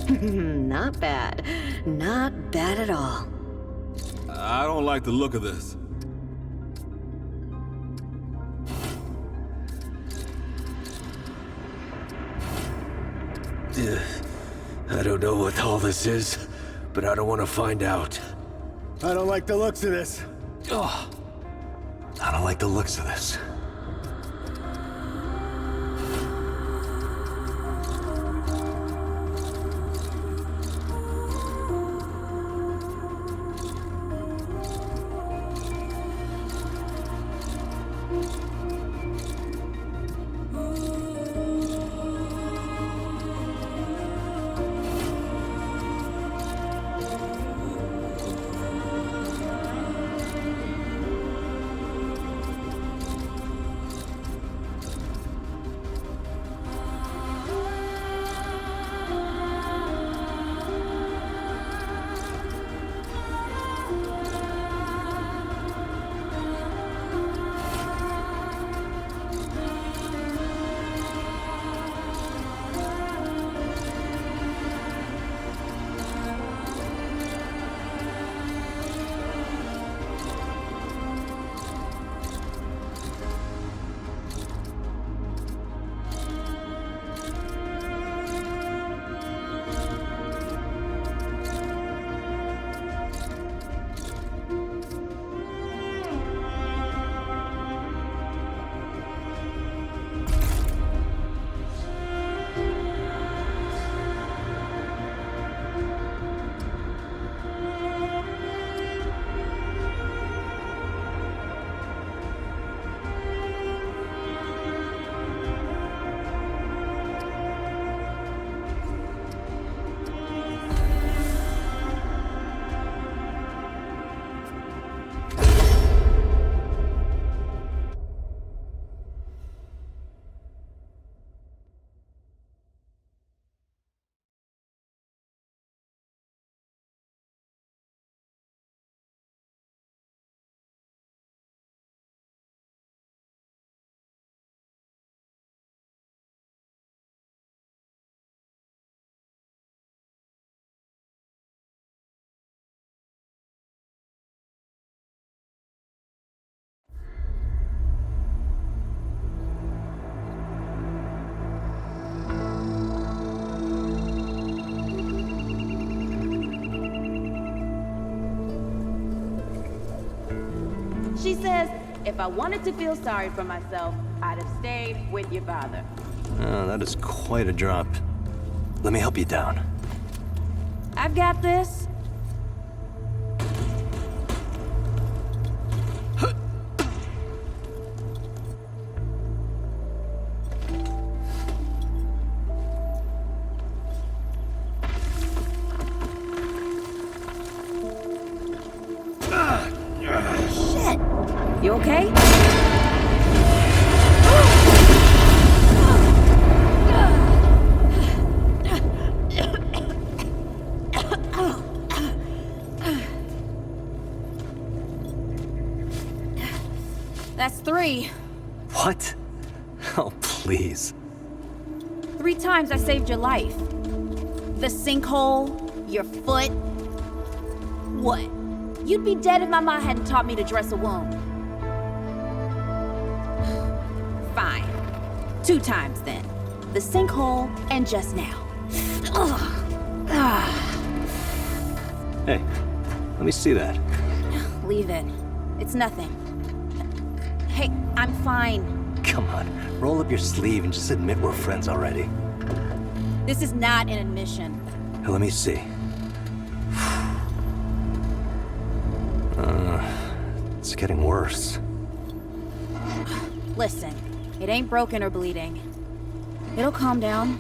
Not bad. Not bad at all. I don't like the look of this. I don't know what all this is, but I don't want to find out. I don't like the looks of this. Ugh. I don't like the looks of this. She says, if I wanted to feel sorry for myself, I'd have stayed with your father. Oh, that is quite a drop. Let me help you down. I've got this. Shit! You okay? That's 3. What? Oh, please. 3 times I saved your life. The sinkhole, your foot. What? You'd be dead if my mom hadn't taught me to dress a wound. Fine. 2 times then. The sinkhole and just now. Hey, let me see that. Leave it. It's nothing. Hey, I'm fine. Come on, roll up your sleeve and just admit we're friends already. This is not an admission. Now, let me see. It's getting worse. Listen, it ain't broken or bleeding. It'll calm down.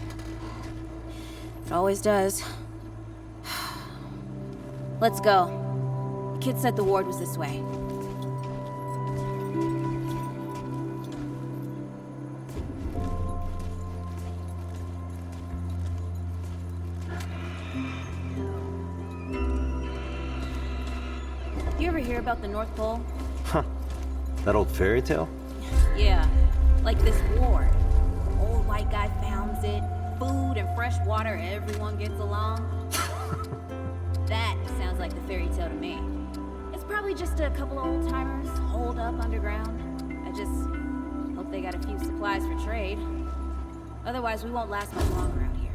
It always does. Let's go. The kid said the ward was this way. You ever hear about the North Pole? Huh. That old fairy tale? Yeah, like this ward. Old white guy founds it. Food and fresh fresh water, everyone gets along? That sounds like the fairy tale to me. It's probably just a couple of old timers holed up underground. I just hope they got a few supplies for trade. Otherwise, we won't last much longer out here.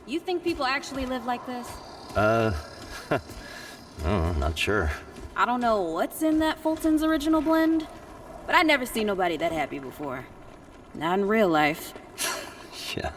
You think people actually live like this? Oh, not sure. I don't know what's in that Fulton's original blend, but I never seen nobody that happy before. Not in real life. Yeah.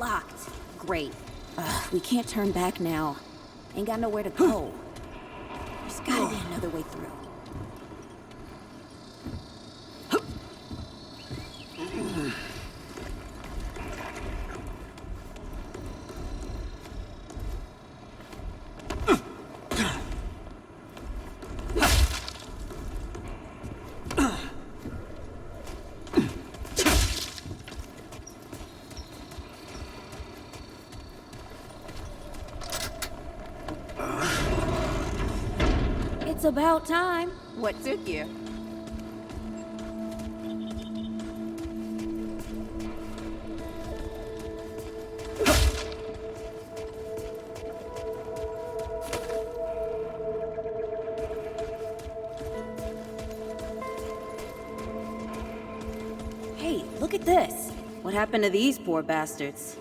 Locked. Great. Ugh, we can't turn back now. Ain't got nowhere to go. There's gotta be another way through. It's about time. What took you? Hey, look at this. What happened to these poor bastards?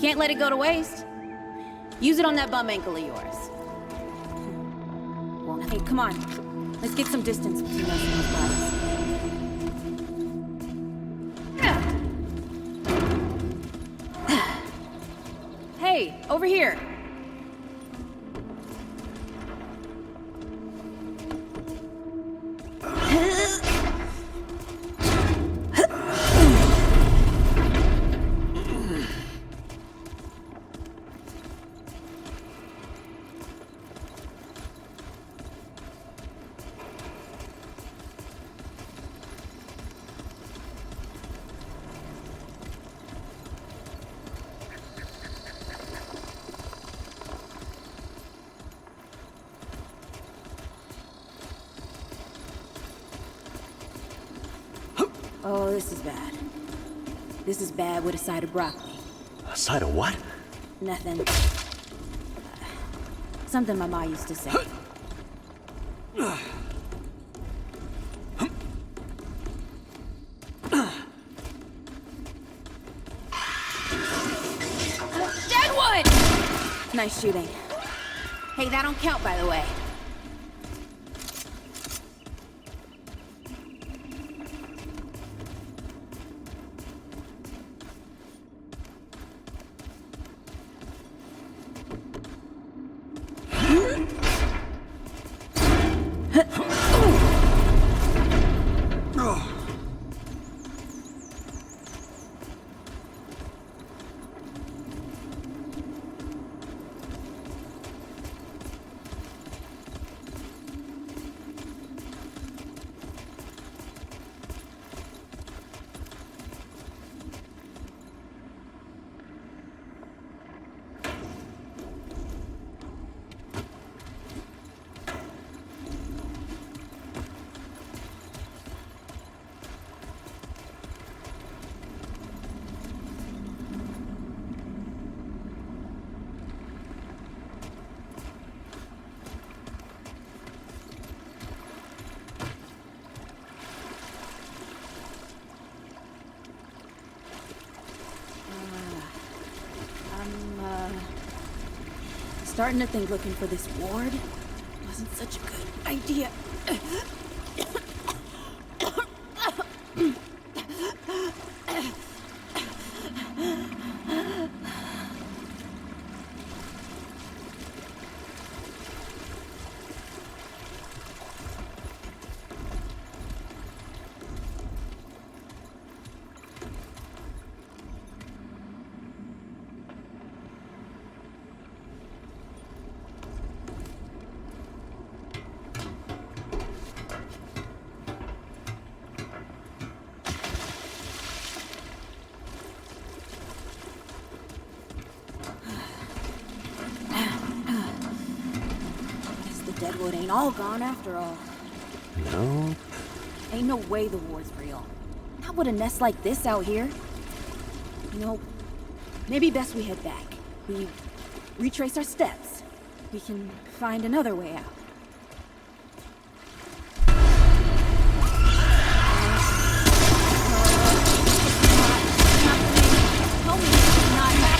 Can't let it go to waste. Use it on that bum ankle of yours. Well, hey, come on. Let's get some distance between us and those bodies. Hey, over here. Oh, this is bad. This is bad with a side of broccoli. A side of what? Nothing. Something my ma used to say. Deadwood! Nice shooting. Hey, that don't count, by the way. starting to think looking for this ward wasn't such a good idea. Deadwood ain't all gone after all. No. Ain't no way the war's real. Not with a nest like this out here. You know, maybe best we head back. We retrace our steps. We can find another way out. Tell me this is not happening.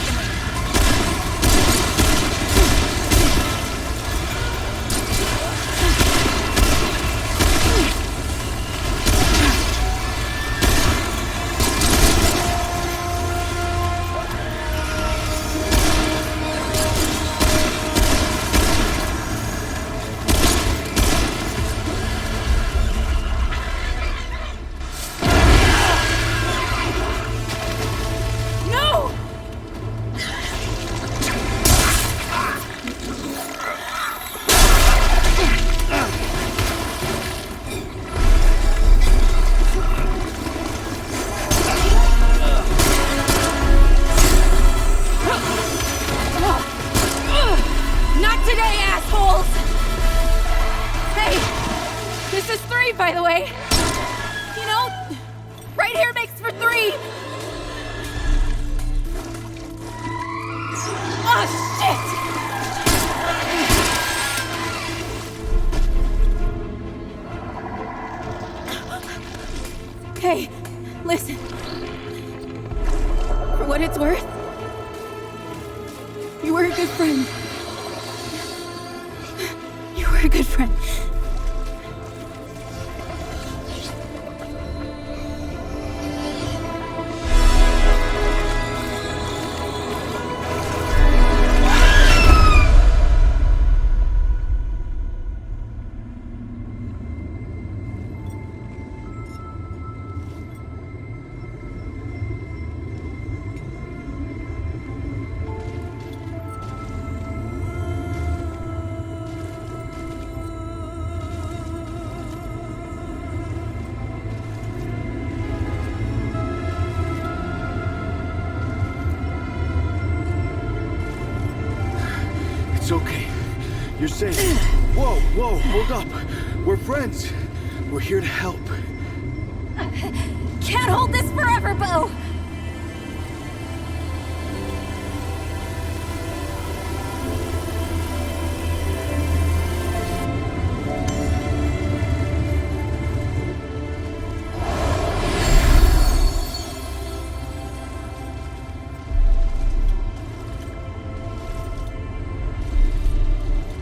By the way, you know, right here makes for 3. Oh, shit! Hey, listen. For what it's worth, you were a good friend. You were a good friend. It's okay. You're safe. Whoa, hold up. We're friends. We're here to help. Can't hold this forever, Bo!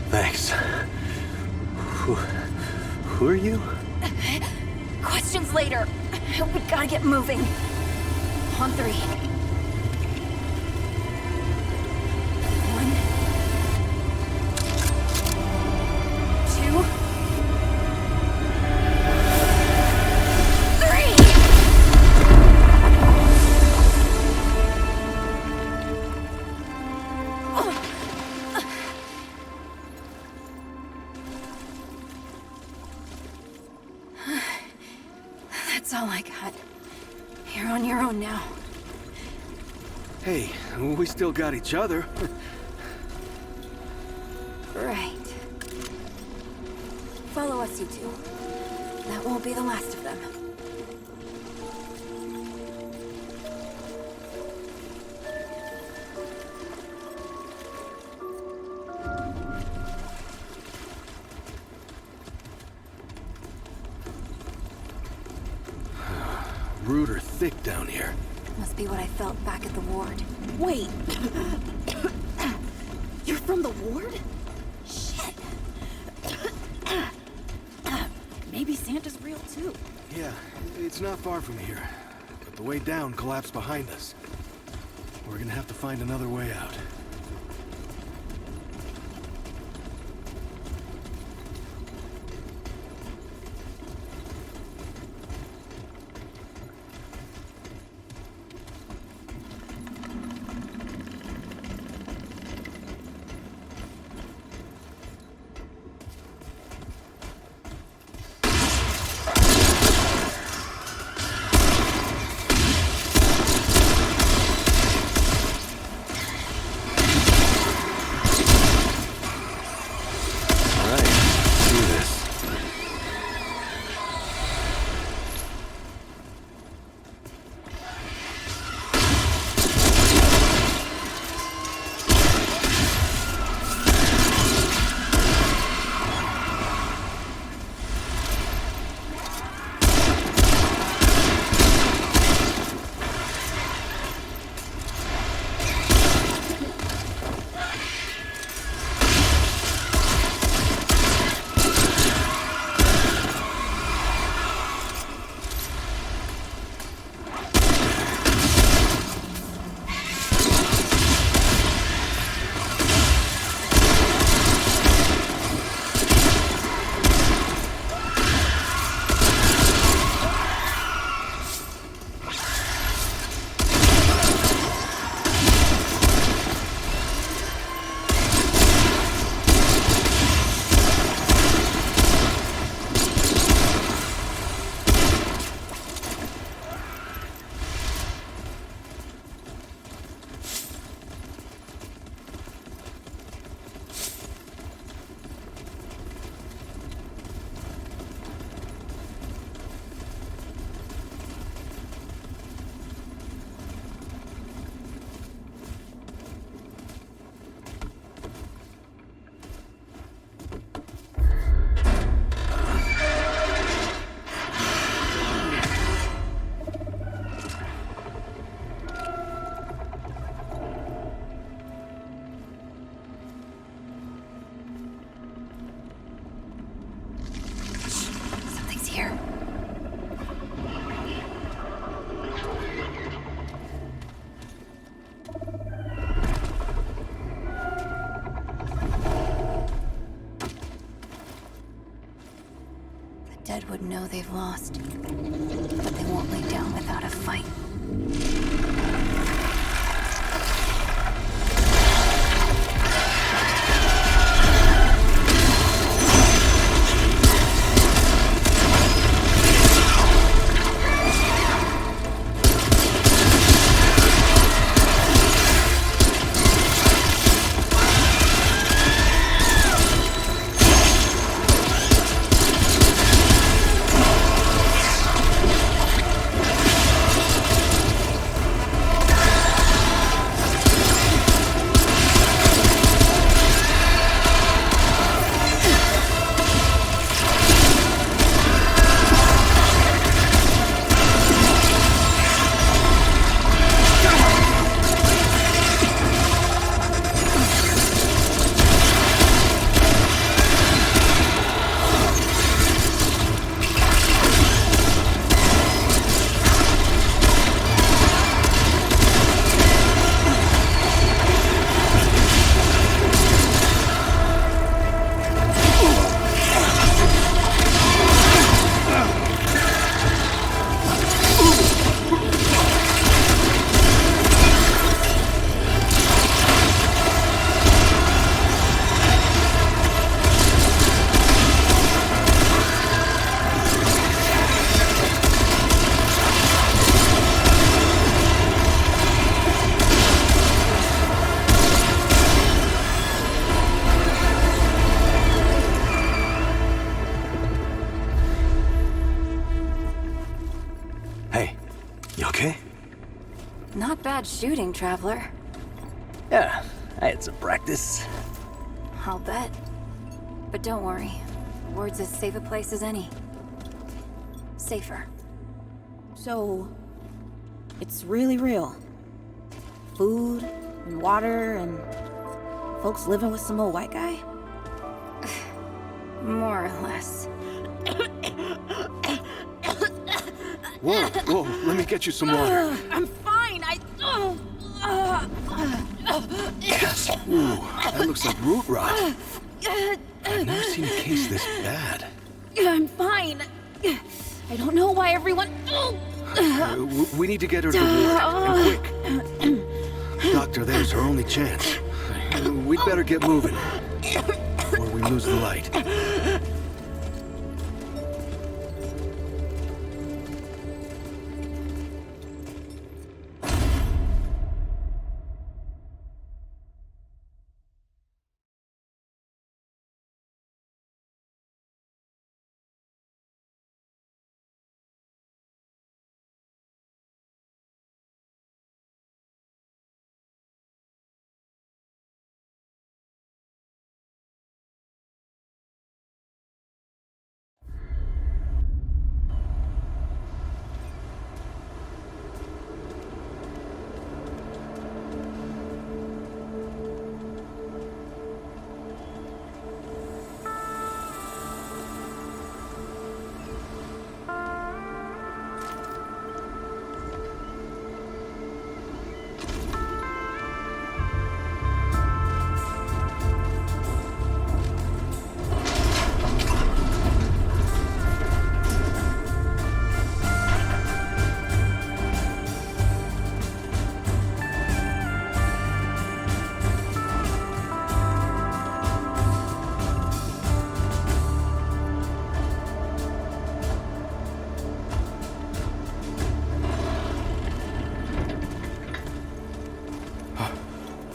Thanks. Who are you? Questions later. We gotta get moving. On 3. 1, 2, 3. That's all I got. You're on your own now. Hey, we still got each other. Right. Follow us, you two. That won't be the last of them. Rude or thick down here. Must be what I felt back at the ward. Wait! You're From the ward? Shit. Maybe Santa's real too. Yeah, it's not far from here. But the way down collapsed behind us. We're gonna have to find another way out. Something's here. The dead would know they've lost, but they won't lay down without a fight. Not bad shooting, Traveler. Yeah, I had some practice. I'll bet. But don't worry. Ward's as safe a place as any. Safer. So, it's really real. Food and water and folks living with some old white guy? More or less. Whoa, whoa, let me get you some water. I'm fine. Ooh, that looks like root rot. I've never seen a case this bad. I'm fine. I don't know why everyone. We need to get her to the ward, and quick. Doctor, there's her only chance. We'd better get moving, before we lose the light.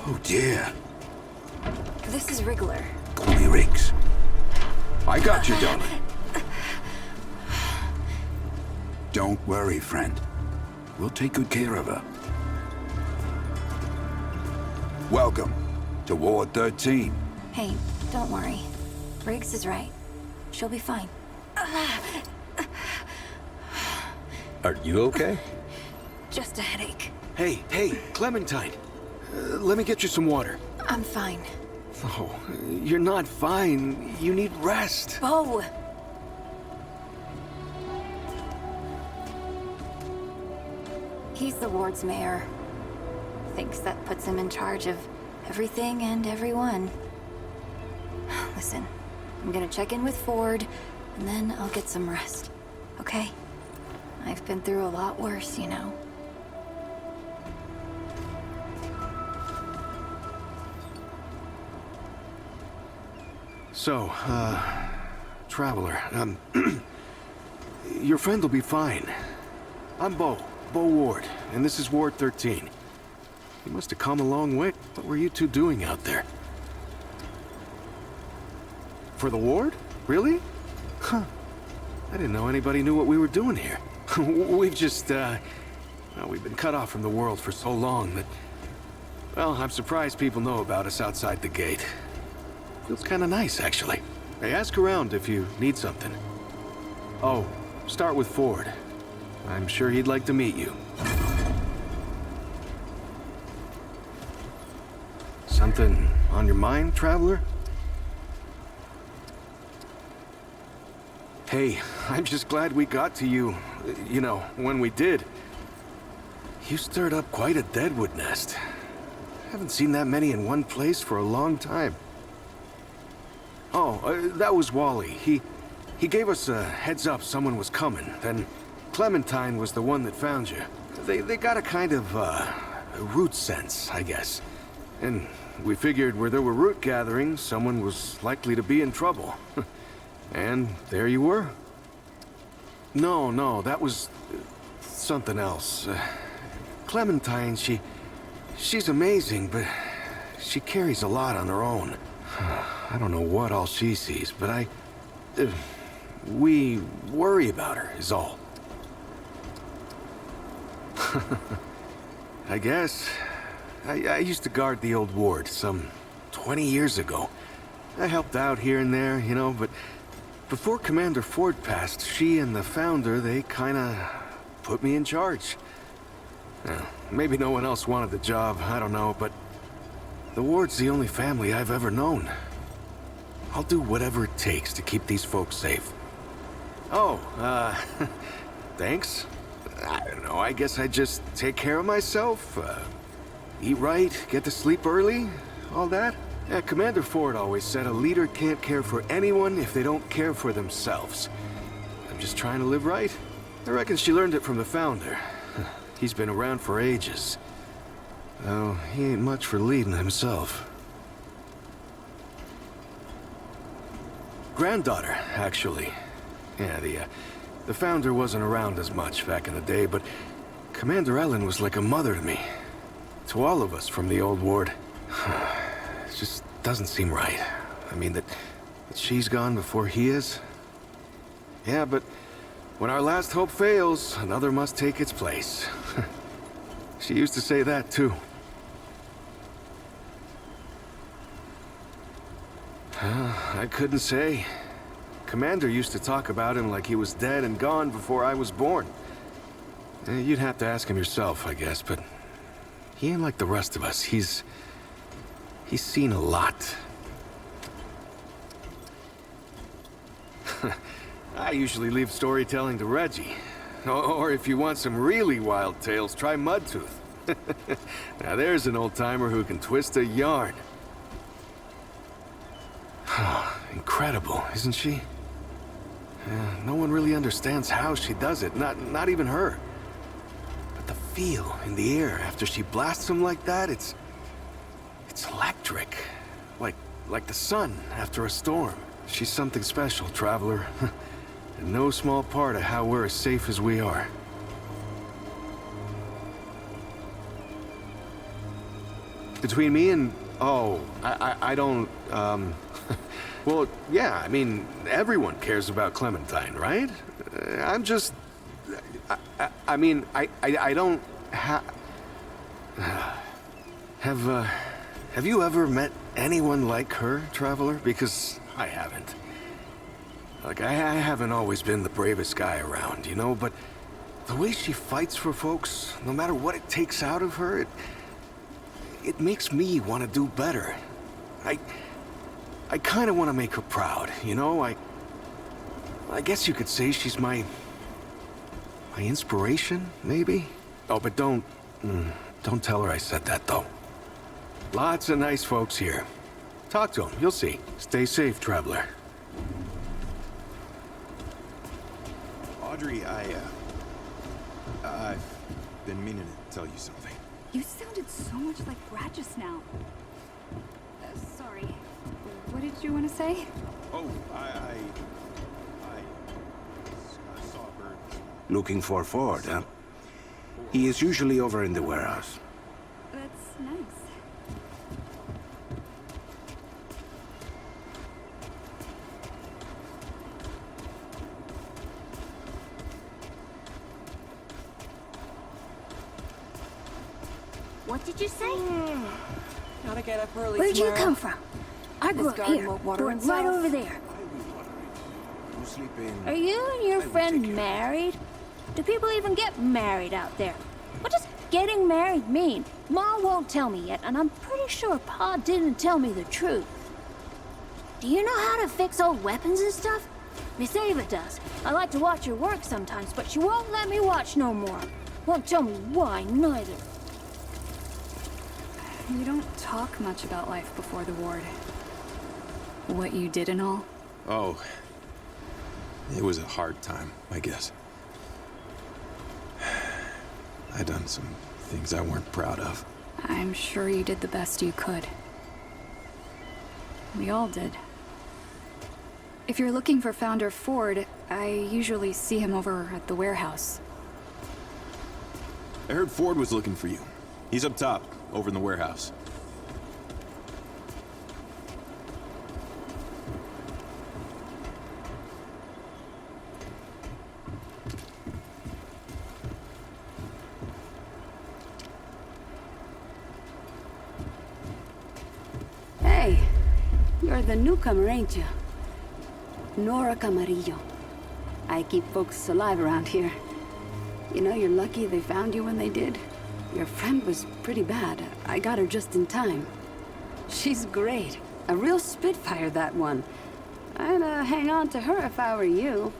Oh dear. This is Wriggler. Call me Riggs. I got you, darling. Don't worry, friend. We'll take good care of her. Welcome to Ward 13. Hey, don't worry. Riggs is right. She'll be fine. Are you okay? Just a headache. Hey, Clementine. Let me get you some water. I'm fine. Oh, you're not fine. You need rest. Bo! He's the ward's mayor. Thinks that puts him in charge of everything and everyone. Listen, I'm gonna check in with Ford, and then I'll get some rest. Okay? I've been through a lot worse, you know. So, Traveler, your friend will be fine. I'm Bo Ward, and this is Ward 13. You must have come a long way. What were you two doing out there? For the ward? Really? Huh. I didn't know anybody knew what we were doing here. We've just, well, we've been cut off from the world for so long that... Well, I'm surprised people know about us outside the gate. Feels kind of nice, actually. Hey, ask around if you need something. Oh, start with Ford. I'm sure he'd like to meet you. Something on your mind, Traveler? Hey, I'm just glad we got to you, you know, when we did. You stirred up quite a deadwood nest. Haven't seen that many in one place for a long time. Oh, that was Wally. He gave us a heads up someone was coming. Then Clementine was the one that found you. They got a kind of, a root sense, I guess. And we figured where there were root gatherings, someone was likely to be in trouble. And there you were. No, that was something else. Clementine, she's amazing, but she carries a lot on her own. I don't know what all she sees, but we worry about her, is all. I guess. I used to guard the old ward some 20 years ago. I helped out here and there, you know, but before Commander Ford passed, she and the founder, they kinda put me in charge. Maybe no one else wanted the job, I don't know, but The Ward's the only family I've ever known. I'll do whatever it takes to keep these folks safe. Oh, thanks. I don't know, I guess I just take care of myself, eat right, get to sleep early, all that. Yeah, Commander Ford always said a leader can't care for anyone if they don't care for themselves. I'm just trying to live right. I reckon she learned it from the Founder. He's been around for ages. Oh, he ain't much for leading himself. Granddaughter, actually. Yeah, the Founder wasn't around as much back in the day, but Commander Ellen was like a mother to me. To all of us from the old ward. It just doesn't seem right. I mean, that she's gone before he is. Yeah, but when our last hope fails, another must take its place. She used to say that, too. I couldn't say. Commander used to talk about him like he was dead and gone before I was born. You'd have to ask him yourself, I guess, but he ain't like the rest of us. He's seen a lot. I usually leave storytelling to Reggie. Or if you want some really wild tales, try Mudtooth. Now there's an old-timer who can twist a yarn. Incredible, isn't she? No one really understands how she does it, not even her. But the feel in the air after she blasts him like that, it's electric. Like the sun after a storm. She's something special, Traveler. And no small part of how we're as safe as we are. Between me and... Oh, I don't, Well, yeah, I mean, everyone cares about Clementine, right? I'm just... I mean, I don't Have you ever met anyone like her, Traveler? Because I haven't. Like, I haven't always been the bravest guy around, you know, but the way she fights for folks, no matter what it takes out of her, it makes me want to do better. I kind of want to make her proud, you know? I guess you could say she's my inspiration, maybe? Oh, but don't tell her I said that, though. Lots of nice folks here. Talk to them, you'll see. Stay safe, Traveler. Audrey, I've been meaning to tell you something. You sounded so much like Brad just now. Sorry. What did you want to say? Oh, I saw a bird. Looking for Ford, huh? He is usually over in the warehouse. That's nice. What did you say? Gotta get up early Where'd you tomorrow. come from? I grew This up garden here, won't water right itself. over there. You sleep in. Are you and your I will take friend care. married? Do people even get married out there? What does getting married mean? Ma won't tell me yet, and I'm pretty sure Pa didn't tell me the truth. Do you know how to fix old weapons and stuff? Miss Ava does. I like to watch her work sometimes, but she won't let me watch no more. Won't tell me why, neither. You don't talk much about life before the ward. What you did and all. Oh, it was a hard time, I guess. I done some things I weren't proud of. I'm sure you did the best you could. We all did. If you're looking for Founder Ford, I usually see him over at the warehouse. I heard Ford was looking for you. He's up top, over in the warehouse. Hey, you're the newcomer, ain't you? Nora Camarillo. I keep folks alive around here. You know, you're lucky they found you when they did. Your friend was pretty bad. I got her just in time. She's great. A real spitfire, that one. I'd hang on to her if I were you.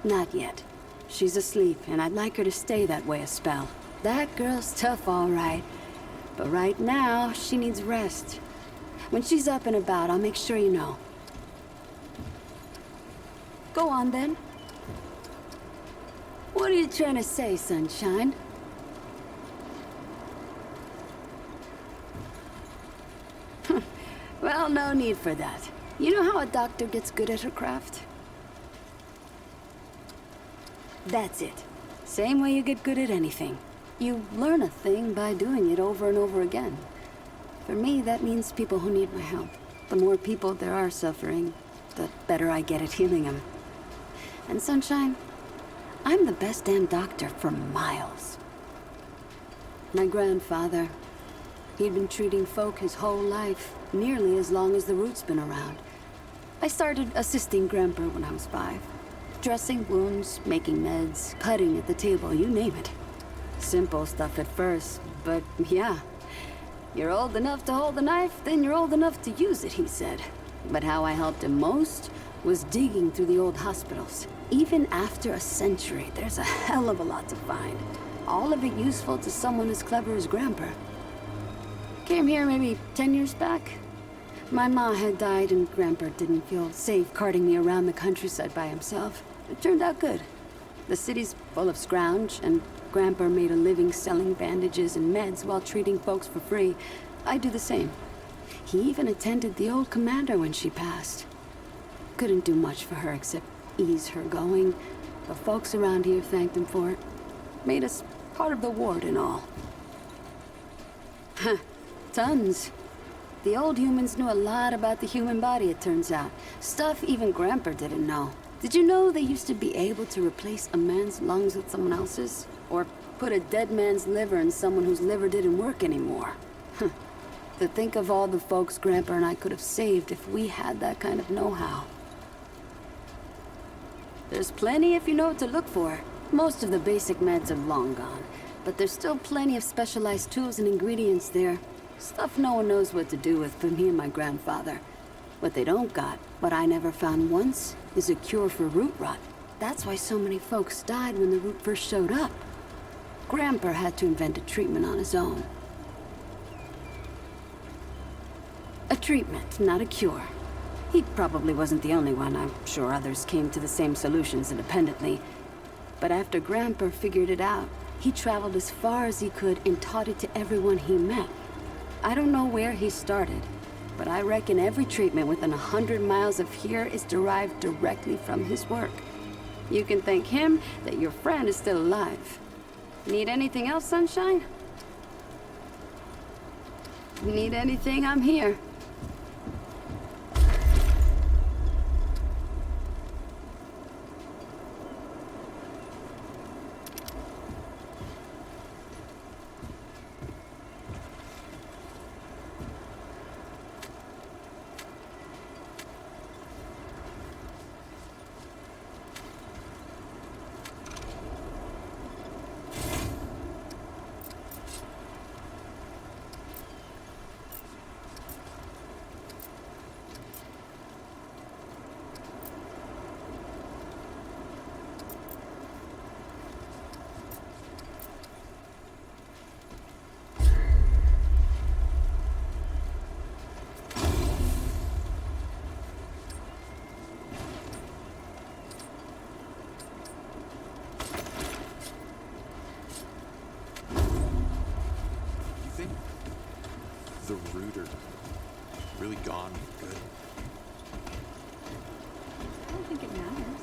Not yet. She's asleep, and I'd like her to stay that way a spell. That girl's tough, all right. But right now, she needs rest. When she's up and about, I'll make sure you know. Go on, then. What are you trying to say, Sunshine? Well, no need for that. You know how a doctor gets good at her craft? That's it. Same way you get good at anything. You learn a thing by doing it over and over again. For me, that means people who need my help. The more people there are suffering, the better I get at healing them. And Sunshine, I'm the best damn doctor for miles. My grandfather, he'd been treating folk his whole life, nearly as long as the root's been around. I started assisting Grandpa when I was 5. Dressing wounds, making meds, cutting at the table, you name it. Simple stuff at first, but yeah. You're old enough to hold the knife, then you're old enough to use it, he said. But how I helped him most was digging through the old hospitals. Even after a century, there's a hell of a lot to find. All of it useful to someone as clever as Grandpa. Came here maybe 10 years back. My ma had died and Grandpa didn't feel safe carting me around the countryside by himself. It turned out good. The city's full of scrounge, and Grandpa made a living selling bandages and meds while treating folks for free. I do the same. He even attended the old commander when she passed. Couldn't do much for her except ease her going. The folks around here thanked him for it. Made us part of the ward and all. Huh. Tons. The old humans knew a lot about the human body, it turns out. Stuff even Grandpa didn't know. Did you know they used to be able to replace a man's lungs with someone else's? Or put a dead man's liver in someone whose liver didn't work anymore? To think of all the folks Grandpa and I could have saved if we had that kind of know-how. There's plenty if you know what to look for. Most of the basic meds are long gone, but there's still plenty of specialized tools and ingredients there. Stuff no one knows what to do with but me and my grandfather. What they don't got, what I never found once, is a cure for root rot. That's why so many folks died when the root first showed up. Grandpa had to invent a treatment on his own. A treatment, not a cure. He probably wasn't the only one. I'm sure others came to the same solutions independently. But after Grandpa figured it out, he traveled as far as he could and taught it to everyone he met. I don't know where he started, but I reckon every treatment within 100 miles of here is derived directly from his work. You can thank him that your friend is still alive. Need anything else, Sunshine? Need anything, I'm here. The rooter really gone good. I don't think it matters.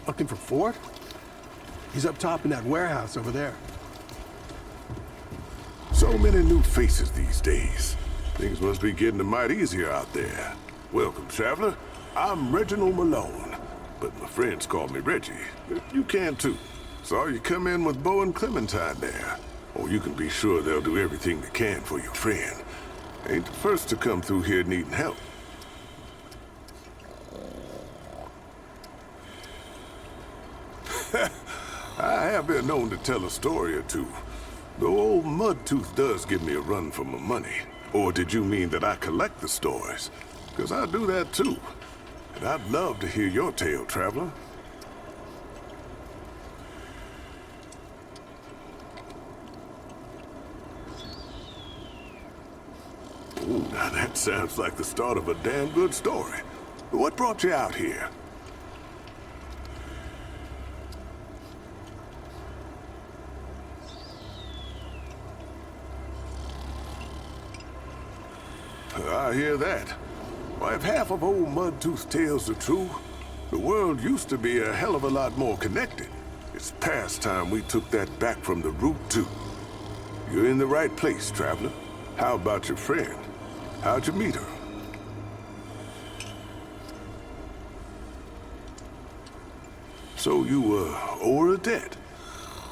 Looking for Ford? He's up top in that warehouse over there. So many new faces these days. Things must be getting a mite easier out there. Welcome, traveler. I'm Reginald Malone, but my friends call me Reggie. You can too. Saw you come in with Bo and Clementine there. Oh, you can be sure they'll do everything they can for your friend. Ain't the first to come through here needing help. I have been known to tell a story or two. Though old Mudtooth does give me a run for my money. Or did you mean that I collect the stories? Because I do that too. And I'd love to hear your tale, traveler. Ooh, now that sounds like the start of a damn good story. What brought you out here? I hear that. Why, if half of old Mudtooth's tales are true, the world used to be a hell of a lot more connected. It's past time we took that back from the root, too. You're in the right place, traveler. How about your friend? How'd you meet her? So you, owe her a debt?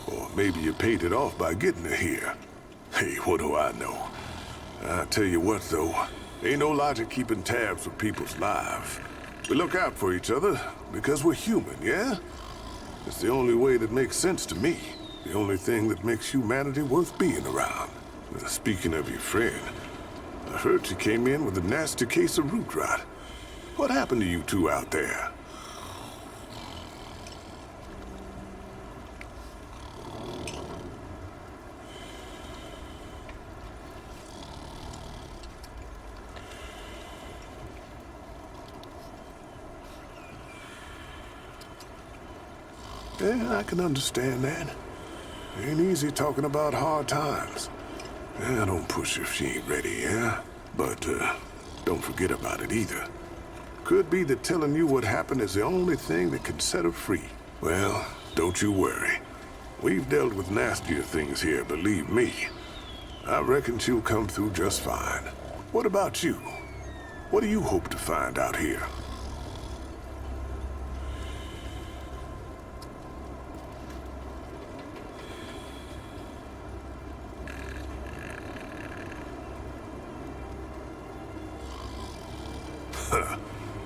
Or maybe you paid it off by getting her here. Hey, what do I know? I tell you what, though, ain't no logic keeping tabs with people's lives. We look out for each other because we're human, yeah? It's the only way that makes sense to me. The only thing that makes humanity worth being around. Speaking of your friend, I heard she came in with a nasty case of root rot. What happened to you two out there? Yeah, I can understand that. Ain't easy talking about hard times. Yeah, don't push if she ain't ready, yeah? But, don't forget about it either. Could be that telling you what happened is the only thing that can set her free. Well, don't you worry. We've dealt with nastier things here, believe me. I reckon she'll come through just fine. What about you? What do you hope to find out here?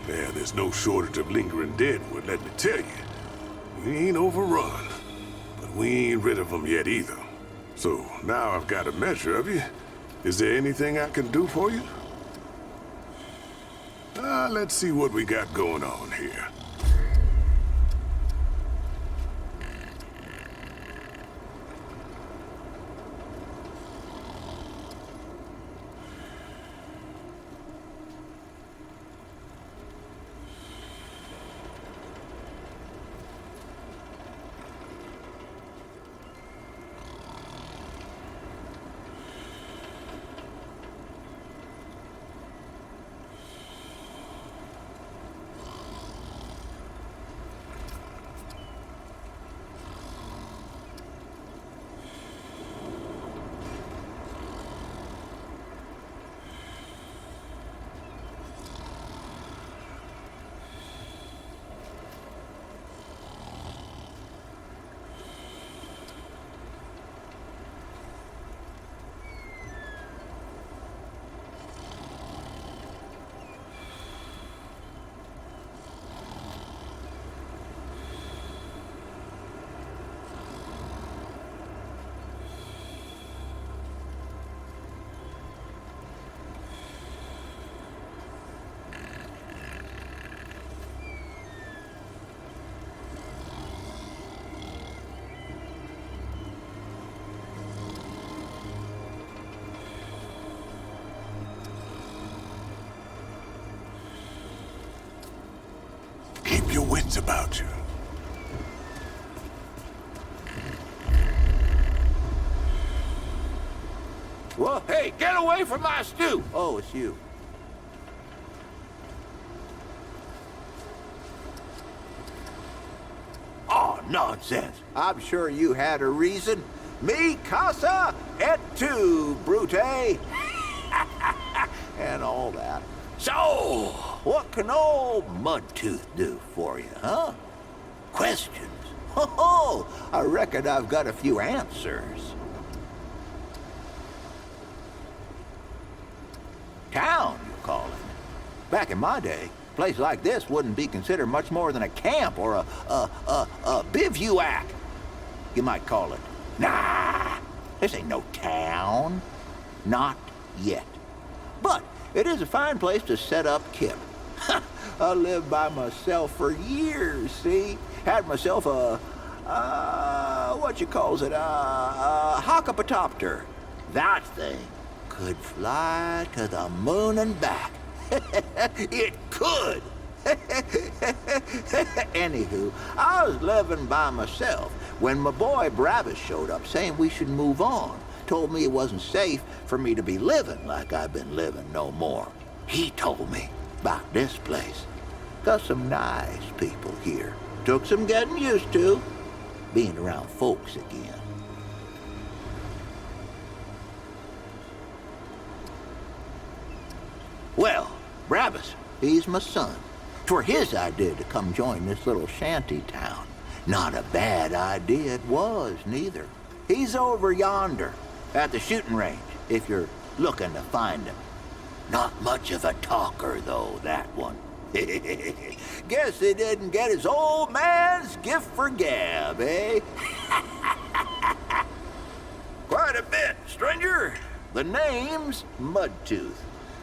Yeah, there's no shortage of lingering deadwood, let me tell you. We ain't overrun, but we ain't rid of them yet either. So now I've got a measure of you. Is there anything I can do for you? Let's see what we got going on here. Keep your wits about you. Whoa, hey, get away from my stew! Oh, it's you. nonsense. I'm sure you had a reason. Mi casa et tu, Brute. And all that. So, what can old Mudtooth do for you, huh? Questions? Oh, I reckon I've got a few answers. Town, you call it. Back in my day, a place like this wouldn't be considered much more than a camp or a bivouac, you might call it. Nah, this ain't no town. Not yet. But it is a fine place to set up camp. I lived by myself for years, see? Had myself what you calls it, a hockapatopter. That thing could fly to the moon and back. It could. Anywho, I was living by myself when my boy Bravis showed up saying we should move on. Told me it wasn't safe for me to be living like I've been living no more. He told me about this place. Got some nice people here. Took some getting used to, being around folks again. Well, Bravis, he's my son. 'Twere his idea to come join this little shanty town. Not a bad idea it was, neither. He's over yonder, at the shooting range, if you're looking to find him. Not much of a talker, though, that one. Guess he didn't get his old man's gift for gab, eh? Quite a bit, stranger. The name's Mudtooth,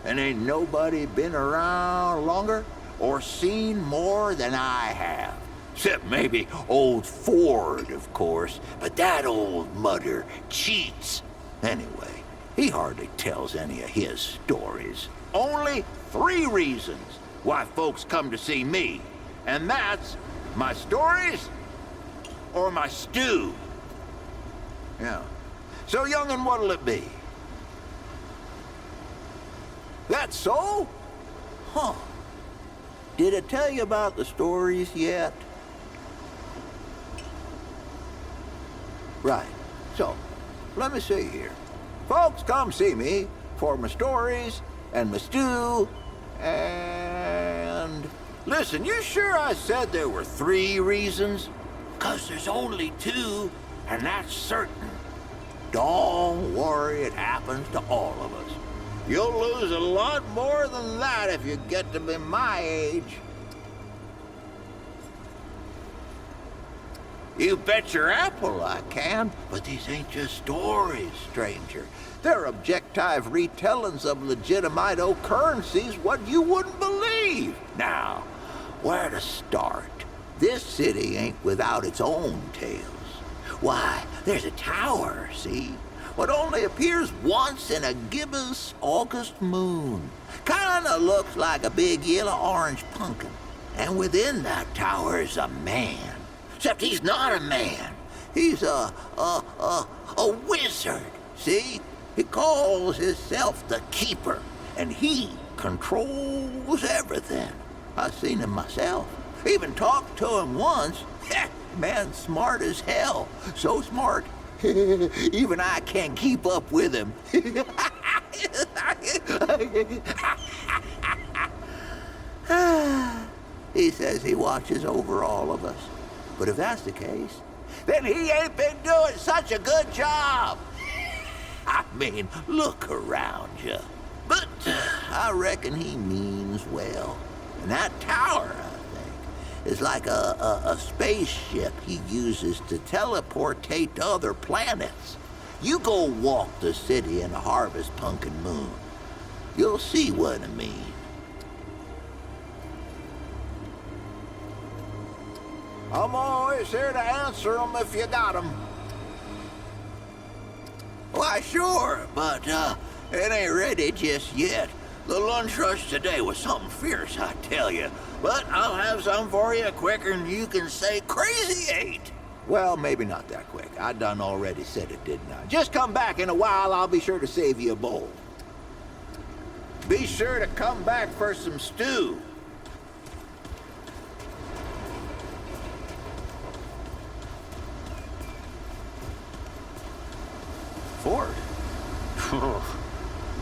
and ain't nobody been around longer or seen more than I have. Except maybe old Ford, of course, but that old mudder cheats. Anyway, he hardly tells any of his stories. Only 3 reasons why folks come to see me, and that's my stories or my stew. Yeah. So, young'un, what'll it be? That so? Huh. Did I tell you about the stories yet? Right. So, let me see here. Folks come see me for my stories and my stew and... Listen, you sure I said there were 3 reasons? 'Cause there's only 2, and that's certain. Don't worry, it happens to all of us. You'll lose a lot more than that if you get to be my age. You bet your apple I can, but these ain't just stories, stranger. They're objective retellings of legitimate occurrences what you wouldn't believe. Now, where to start? This city ain't without its own tales. Why, there's a tower, see? What only appears once in a gibbous August moon. Kinda looks like a big yellow-orange pumpkin. And within that tower is a man. Except he's not a man. He's a wizard, see? He calls himself the Keeper, and he controls everything. I've seen him myself. Even talked to him once. Man's smart as hell. So smart, even I can't keep up with him. He says he watches over all of us. But if that's the case, then he ain't been doing such a good job. I mean, look around you. But I reckon he means well. And that tower, I think, is like a spaceship he uses to teleportate to other planets. You go walk the city in a harvest pumpkin moon. You'll see what I mean. I'm always here to answer them if you got them. Why, sure, but it ain't ready just yet. The lunch rush today was something fierce, I tell you. But I'll have some for you quicker than you can say crazy eight. Well, maybe not that quick. I done already said it, didn't I? Just come back in a while, I'll be sure to save you a bowl. Be sure to come back for some stew.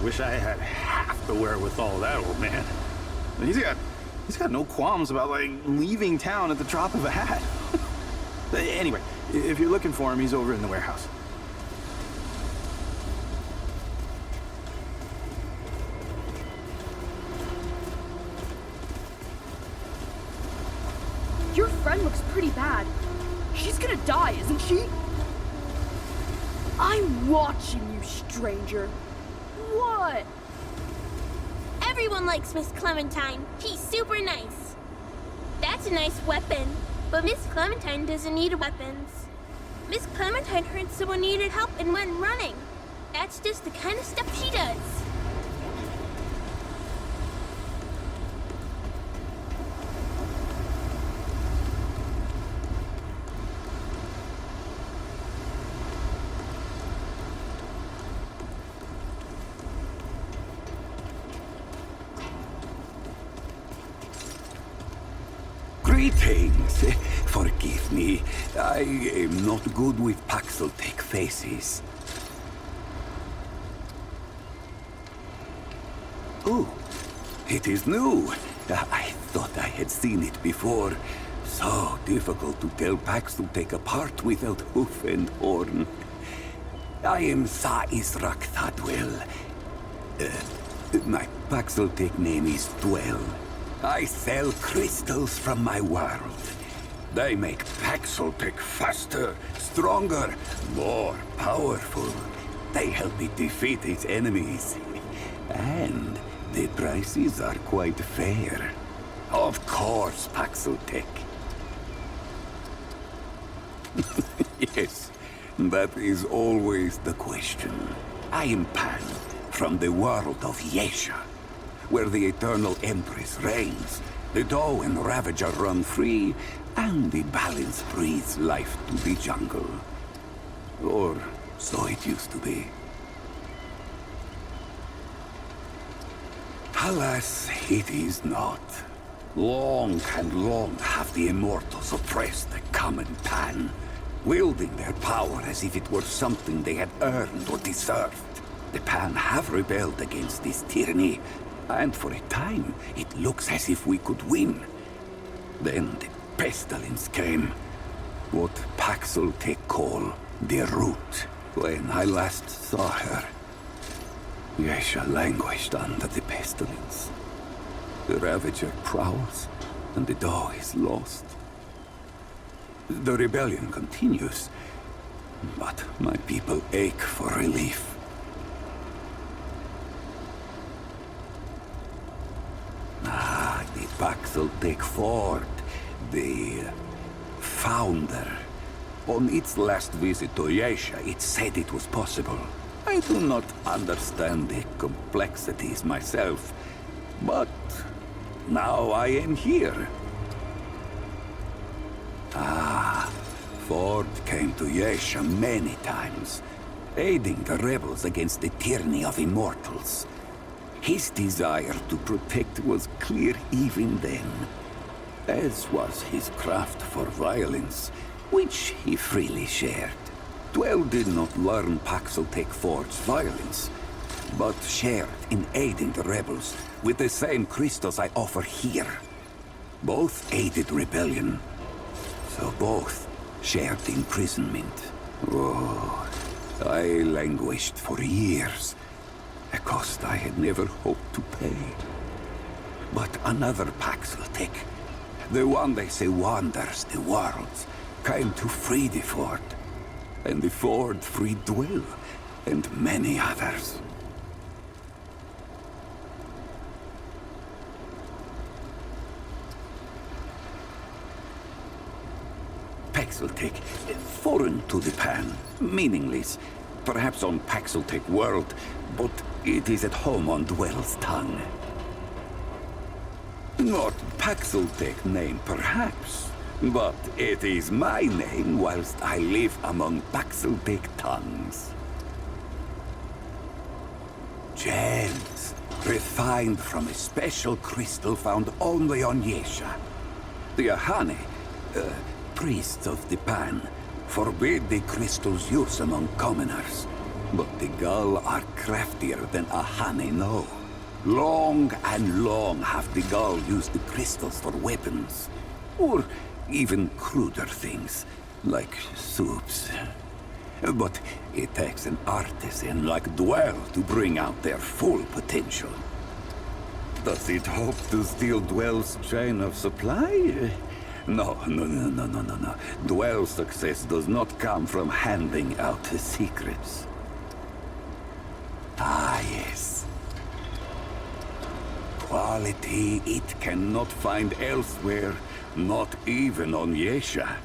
Wish I had half the wherewithal of that old man. He's got no qualms about, like, leaving town at the drop of a hat. Anyway, if you're looking for him, he's over in the warehouse. Your friend looks pretty bad. She's gonna die, isn't she? I'm watching you, stranger. What? Everyone likes Miss Clementine. She's super nice. That's a nice weapon, but Miss Clementine doesn't need weapons. Miss Clementine heard someone needed help and went running. That's just the kind of stuff she does. Greetings. Forgive me. I am not good with Paxeltech faces. Oh, it is new. I thought I had seen it before. So difficult to tell Paxeltech apart without hoof and horn. I am Sa Israk Thadwell. My Paxeltech name is Dwell. I sell crystals from my world. They make Paxeltech faster, stronger, more powerful. They help it defeat its enemies. And the prices are quite fair. Of course, Paxeltech. Yes, that is always the question. I am Pan, from the world of Yesha, where the Eternal Empress reigns, the Doe and Ravager run free, and the balance breathes life to the jungle. Or so it used to be. Alas, it is not. Long and long have the Immortals oppressed the common Pan, wielding their power as if it were something they had earned or deserved. The Pan have rebelled against this tyranny, and for a time, it looks as if we could win. Then the pestilence came. What Paxeltech call the Root. When I last saw her, Yesha languished under the pestilence. The Ravager prowls, and the Doe is lost. The rebellion continues, but my people ache for relief. The Paxeltech Fort, the founder. On its last visit to Yesha, it said it was possible. I do not understand the complexities myself, but now I am here. Ford came to Yesha many times, aiding the rebels against the tyranny of immortals. His desire to protect was clear even then, as was his craft for violence, which he freely shared. Dwell did not learn Paxeltech Ford's violence, but shared in aiding the rebels with the same crystals I offer here. Both aided rebellion, so both shared imprisonment. Oh, I languished for years, a cost I had never hoped to pay. But another Paxeltech, the one they say wanders the worlds, came to free the Ford. And the Ford freed Dwell, and many others. Paxeltech, foreign to the Pan, meaningless. Perhaps on Paxeltech world, but it is at home on Dwell's tongue. Not Paxeltech name, perhaps, but it is my name whilst I live among Paxeltech tongues. Gems, refined from a special crystal found only on Yesha. The Ahane, priests of the Pan, forbid the crystal's use among commoners. But the Gull are craftier than a honey know. Long and long have the Gull used the crystals for weapons. Or even cruder things, like soups. But it takes an artisan like Dwell to bring out their full potential. Does it hope to steal Dwell's chain of supply? No. Dwell's success does not come from handing out his secrets. Ah, yes. Quality it cannot find elsewhere, not even on Yesha.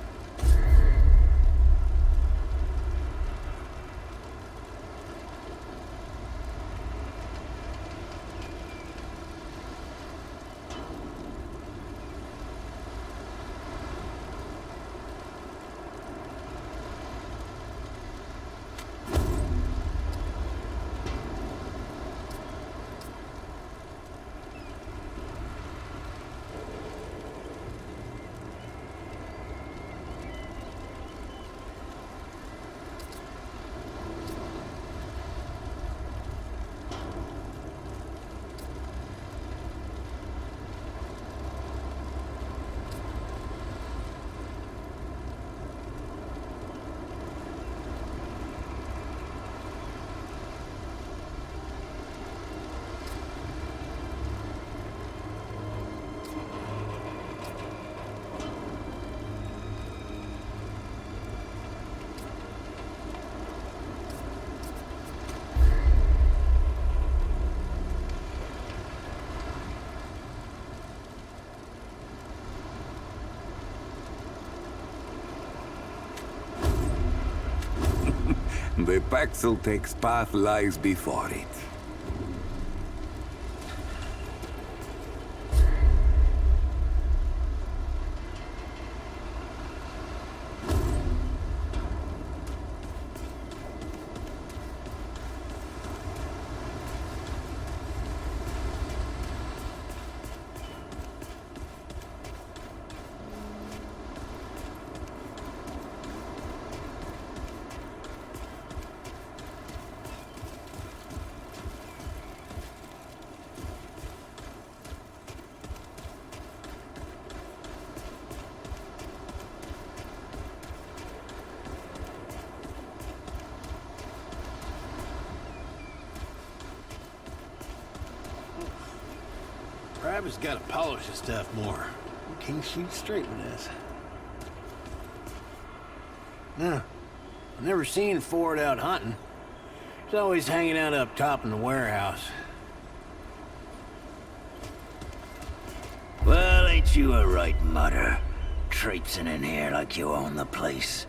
The Paxel-Tech's path lies before it. Travis gotta polish his stuff more. We can't shoot straight with this. No, I've never seen Ford out hunting. He's always hanging out up top in the warehouse. Well, ain't you a right mutter? Traipsing in here like you own the place.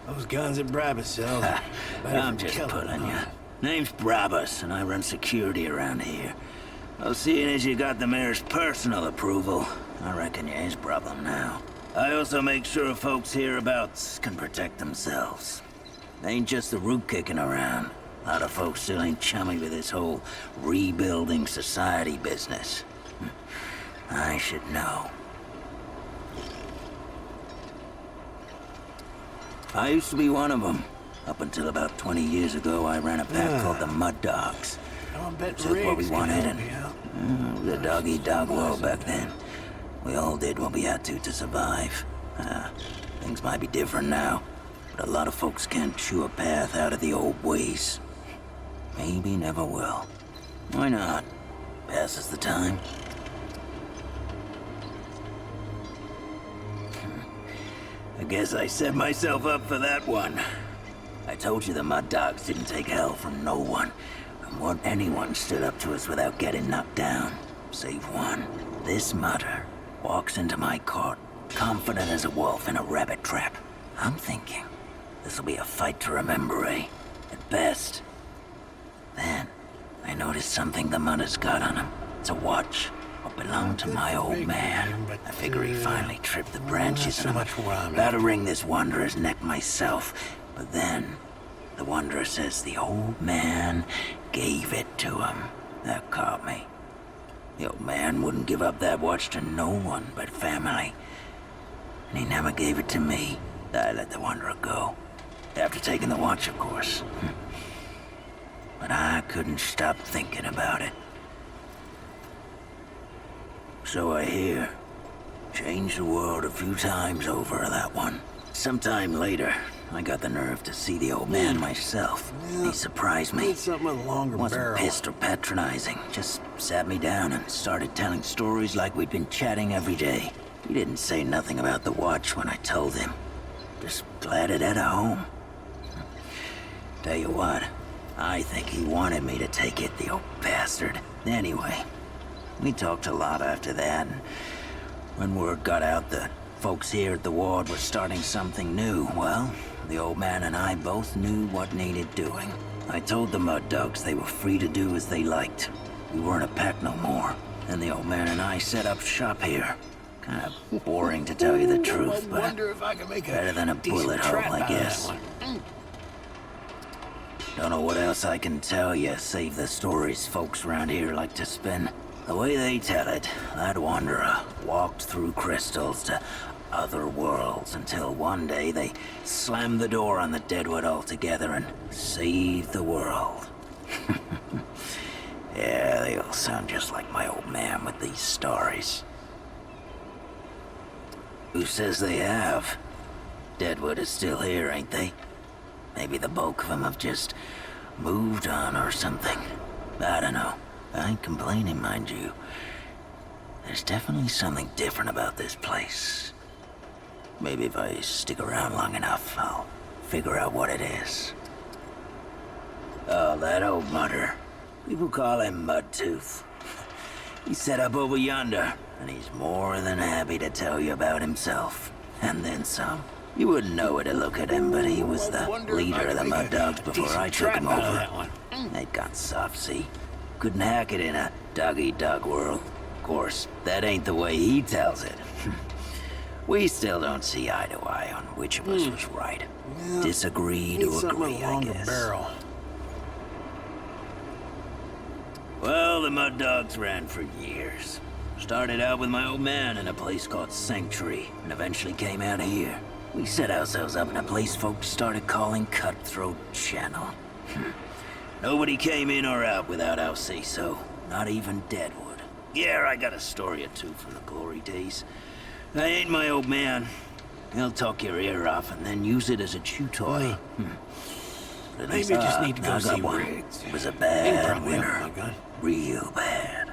Those guns that Brabus sells. I'm just pulling you. Name's Brabus, and I run security around here. Well, seeing as you got the mayor's personal approval, I reckon you his problem now. I also make sure folks hereabouts can protect themselves. Ain't just the root kicking around. A lot of folks still ain't chummy with this whole rebuilding society business. I should know. I used to be one of them. Up until about 20 years ago, I ran a pack called the Mud Dogs. Took what we wanted and it was a dog-eat-dog world back then. We all did what we had to survive. Things might be different now, but a lot of folks can't chew a path out of the old ways. Maybe never will. Why not? Passes the time. I guess I set myself up for that one. I told you the Mud Dogs didn't take hell from no one. And what anyone stood up to us without getting knocked down. Save one. This mudder walks into my court, confident as a wolf in a rabbit trap. I'm thinking, this'll be a fight to remember, eh? At best. Then, I noticed something the mudder's got on him. It's a watch. What belonged to my old man. I figure he finally tripped the branches and I'm about to wring this wanderer's neck myself. But then, the wanderer says the old man gave it to him. That caught me. The old man wouldn't give up that watch to no one but family. And he never gave it to me. I let the wanderer go. After taking the watch, of course. But I couldn't stop thinking about it. So I hear. Changed the world a few times over, that one. Sometime later, I got the nerve to see the old man myself. He surprised me. Need something with a longer Wasn't barrel. pissed or patronizing. Just sat me down and started telling stories like we'd been chatting every day. He didn't say nothing about the watch when I told him. Just glad it had a home. Tell you what, I think he wanted me to take it, the old bastard. Anyway, we talked a lot after that, and when word got out that folks here at the ward were starting something new, well, the old man and I both knew what needed doing. I told the Mud Dogs they were free to do as they liked. We weren't a pack no more, and the old man and I set up shop here. Kind of boring to tell you the truth, but wonder if I can make better than a bullet hole, I guess. Don't know what else I can tell you, save the stories folks around here like to spin. The way they tell it, that wanderer walked through crystals to other worlds until one day they slammed the door on the Deadwood altogether and saved the world. Yeah, they all sound just like my old man with these stories. Who says they have? Deadwood is still here, ain't they? Maybe the bulk of them have just moved on or something. I don't know. I ain't complaining, mind you. There's definitely something different about this place. Maybe if I stick around long enough, I'll figure out what it is. Oh, that old mudder. People call him Mudtooth. He's set up over yonder, and he's more than happy to tell you about himself. And then some. You wouldn't know it to look at him, but he was the leader of the Mud Dogs before I took him over. They'd gone soft, see? Couldn't hack it in a dog-eat-dog world. Of course, that ain't the way he tells it. We still don't see eye to eye on which of us was right. Disagree to agree, I guess. Barrel. Well, the Mud Dogs ran for years. Started out with my old man in a place called Sanctuary, and eventually came out here. We set ourselves up in a place folks started calling Cutthroat Channel. Nobody came in or out without our say-so, not even Deadwood. Yeah, I got a story or two from the glory days. I ain't my old man. He'll talk your ear off and then use it as a chew toy. Maybe you just need to go see Riggs. It was a bad winter. Real bad.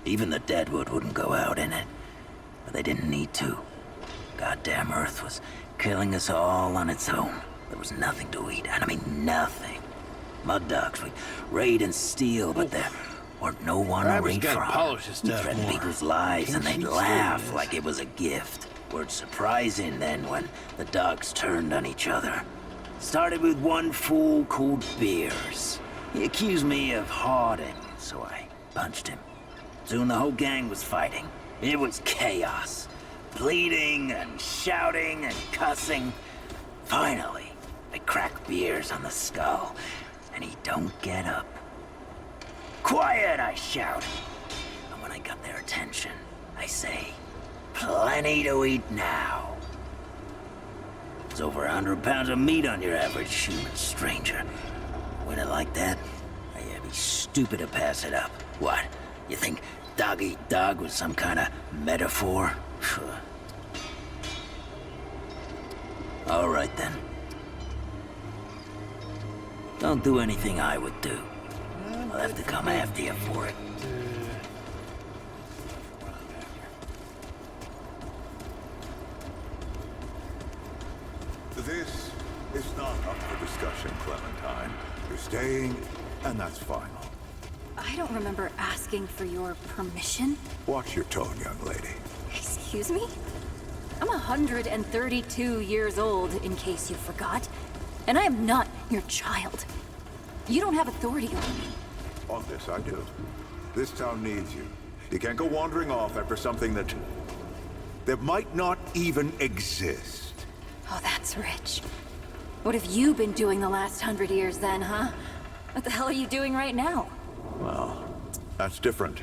Even the Deadwood wouldn't go out in it. But they didn't need to. Goddamn Earth was killing us all on its own. There was nothing to eat, and I mean nothing. Mud Dogs, we'd raid and steal, but there weren't no one to raid from. We threatened people's lives, and they'd laugh like it was a gift. Word surprising then when the dogs turned on each other. Started with one fool called Beers. He accused me of hoarding, so I punched him. Soon the whole gang was fighting. It was chaos. Bleeding and shouting and cussing. Finally, I cracked Beers on the skull, and he don't get up. Quiet, I shout. And when I got their attention, I say, plenty to eat now. It's over 100 pounds of meat on your average human stranger. When it like that, I'd be stupid to pass it up. What? You think dog-eat-dog was some kind of metaphor? All right then. Don't do anything I would do. I'll have to come after you for it. This is not up for discussion, Clementine. You're staying, and that's final. I don't remember asking for your permission. Watch your tone, young lady. Excuse me? I'm 132 years old, in case you forgot. And I am not your child. You don't have authority over me. On this, I do. This town needs you. You can't go wandering off after something that might not even exist. Oh, that's rich. What have you been doing the last 100 years then, huh? What the hell are you doing right now? Well, that's different.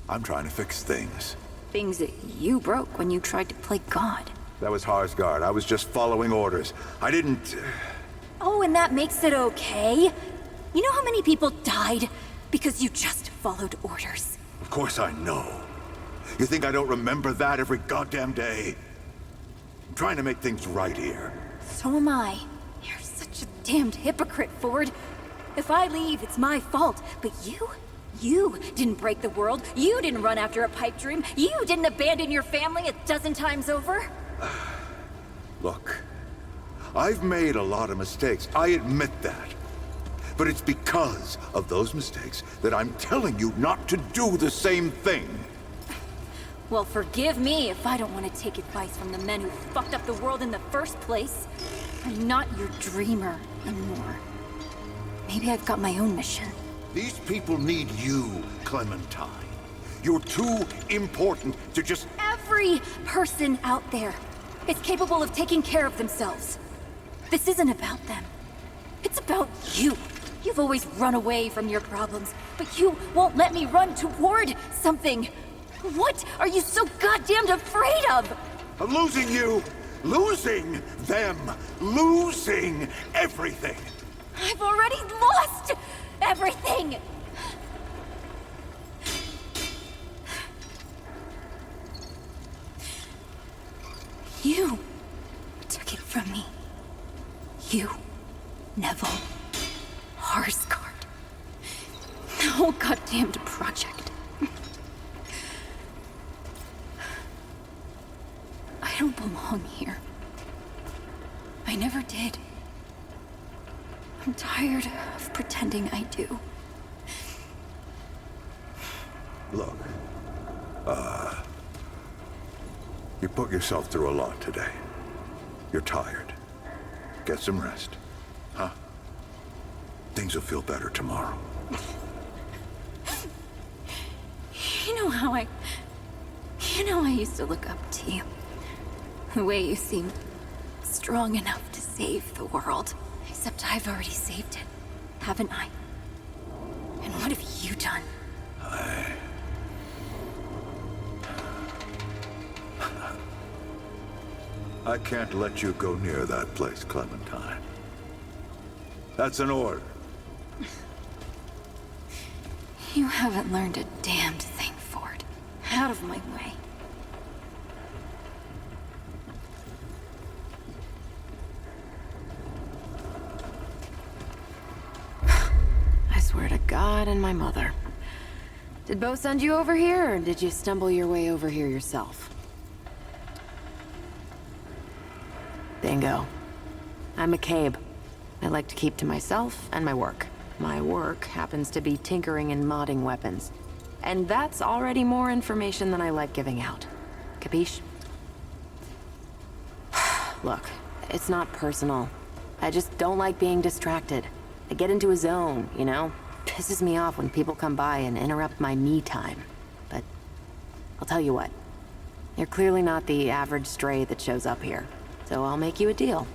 I'm trying to fix things. Things that you broke when you tried to play God. That was Harsgard. I was just following orders. I didn't... Oh, and that makes it okay? You know how many people died because you just followed orders? Of course I know. You think I don't remember that every goddamn day? I'm trying to make things right here. So am I. You're such a damned hypocrite, Ford. If I leave, it's my fault. But you didn't break the world. You didn't run after a pipe dream. You didn't abandon your family 12 times over. Look, I've made a lot of mistakes. I admit that. But it's because of those mistakes that I'm telling you not to do the same thing. Well, forgive me if I don't want to take advice from the men who fucked up the world in the first place. I'm not your dreamer anymore. Maybe I've got my own mission. These people need you, Clementine. You're too important to just... Every person out there is capable of taking care of themselves. This isn't about them. It's about you. You've always run away from your problems, but you won't let me run toward something. What are you so goddamned afraid of? Of losing you, losing them, losing everything. I've already lost everything! You took it from me. You, Neville, Harsgard. The whole goddamned project. I don't belong here. I never did. I'm tired of pretending I do. Look, you put yourself through a lot today. You're tired. Get some rest, huh? Things will feel better tomorrow. You know I used to look up to you. The way you seem strong enough to save the world. Except I've already saved it, haven't I? And what have you done? I can't let you go near that place, Clementine. That's an order. You haven't learned a damned thing, Ford. Out of my way. I swear to God and my mother. Did Bo send you over here, or did you stumble your way over here yourself? Bingo. I'm McCabe. I like to keep to myself and my work. My work happens to be tinkering and modding weapons. And that's already more information than I like giving out. Capiche? Look, it's not personal. I just don't like being distracted. I get into a zone, you know? Pisses me off when people come by and interrupt my me time. But I'll tell you what. You're clearly not the average stray that shows up here. So I'll make you a deal.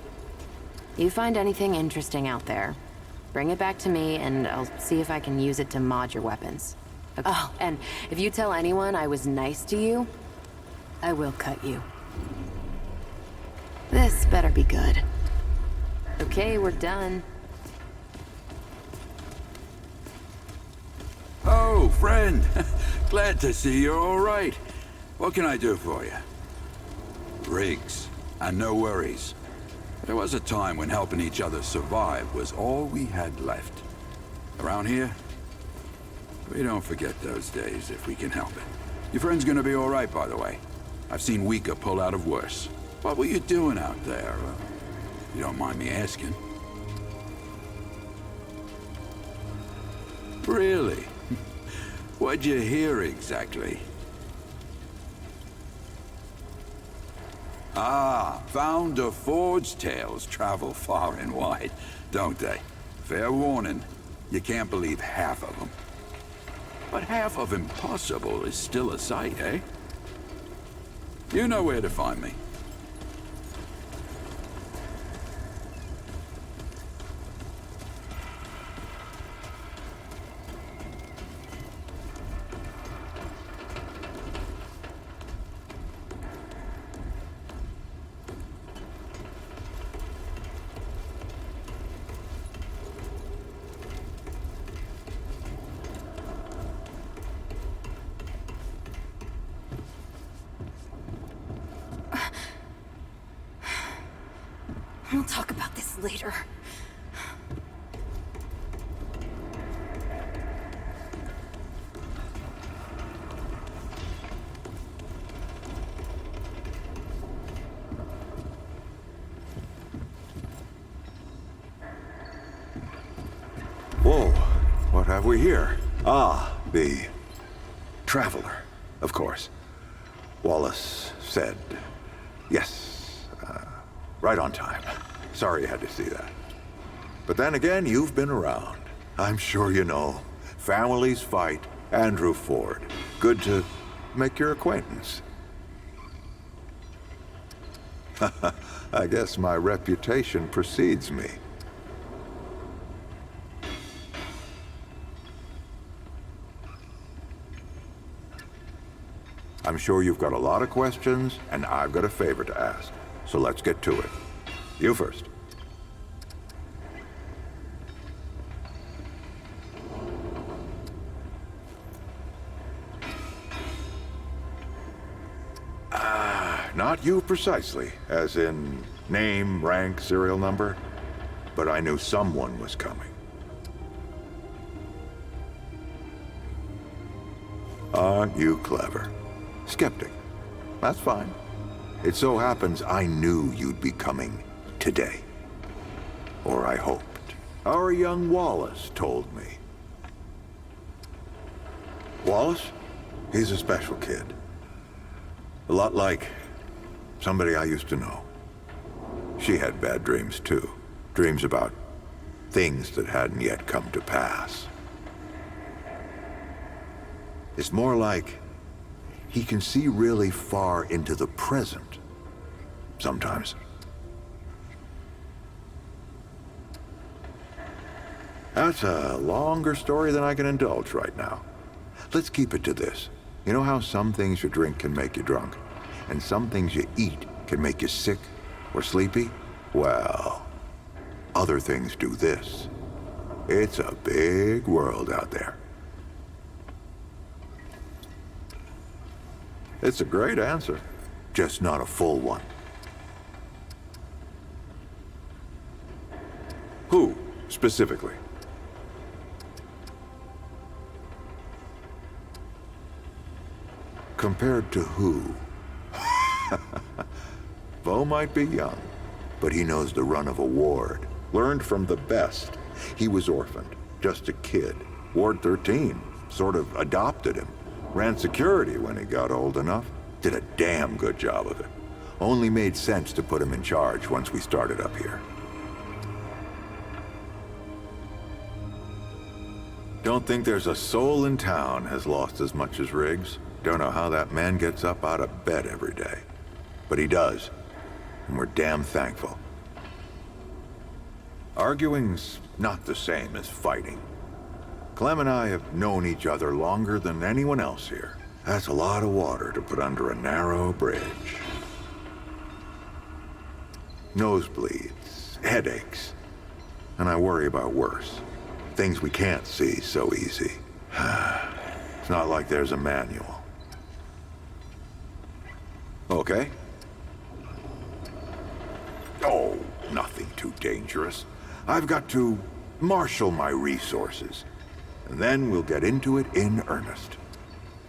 You find anything interesting out there, bring it back to me and I'll see if I can use it to mod your weapons. Okay. Oh, and if you tell anyone I was nice to you, I will cut you. This better be good. Okay, we're done. Oh, friend. Glad to see you're all right. What can I do for you? Riggs, and no worries. There was a time when helping each other survive was all we had left. Around here, we don't forget those days if we can help it. Your friend's gonna be all right, by the way. I've seen weaker pull out of worse. What were you doing out there? You don't mind me asking. Really? What'd you hear exactly? Ah, founder Ford's tales travel far and wide, don't they? Fair warning, you can't believe half of them. But half of impossible is still a sight, eh? You know where to find me. We'll talk about this later. Whoa, what have we here? Ah, the Traveler, of course. Wallace said, yes, right on time. Sorry you had to see that. But then again, you've been around. I'm sure you know. Families fight. Andrew Ford. Good to make your acquaintance. I guess my reputation precedes me. I'm sure you've got a lot of questions, and I've got a favor to ask. So let's get to it. You first. Not you precisely, as in name, rank, serial number, but I knew someone was coming. Aren't you clever? Skeptic. That's fine. It so happens I knew you'd be coming today. Or I hoped. Our young Wallace told me. Wallace? He's a special kid. A lot like somebody I used to know. She had bad dreams too. Dreams about things that hadn't yet come to pass. It's more like he can see really far into the present. Sometimes. That's a longer story than I can indulge right now. Let's keep it to this. You know how some things you drink can make you drunk, and some things you eat can make you sick or sleepy? Well, other things do this. It's a big world out there. It's a great answer, just not a full one. Who, specifically? Compared to who? Bo might be young, but he knows the run of a ward. Learned from the best. He was orphaned, just a kid. Ward 13 sort of adopted him. Ran security when he got old enough. Did a damn good job of it. Only made sense to put him in charge once we started up here. Don't think there's a soul in town has lost as much as Riggs. Don't know how that man gets up out of bed every day. But he does. And we're damn thankful. Arguing's not the same as fighting. Clem and I have known each other longer than anyone else here. That's a lot of water to put under a narrow bridge. Nosebleeds, headaches, and I worry about worse. Things we can't see so easy. It's not like there's a manual. Okay? Oh, nothing too dangerous. I've got to marshal my resources. And then we'll get into it in earnest.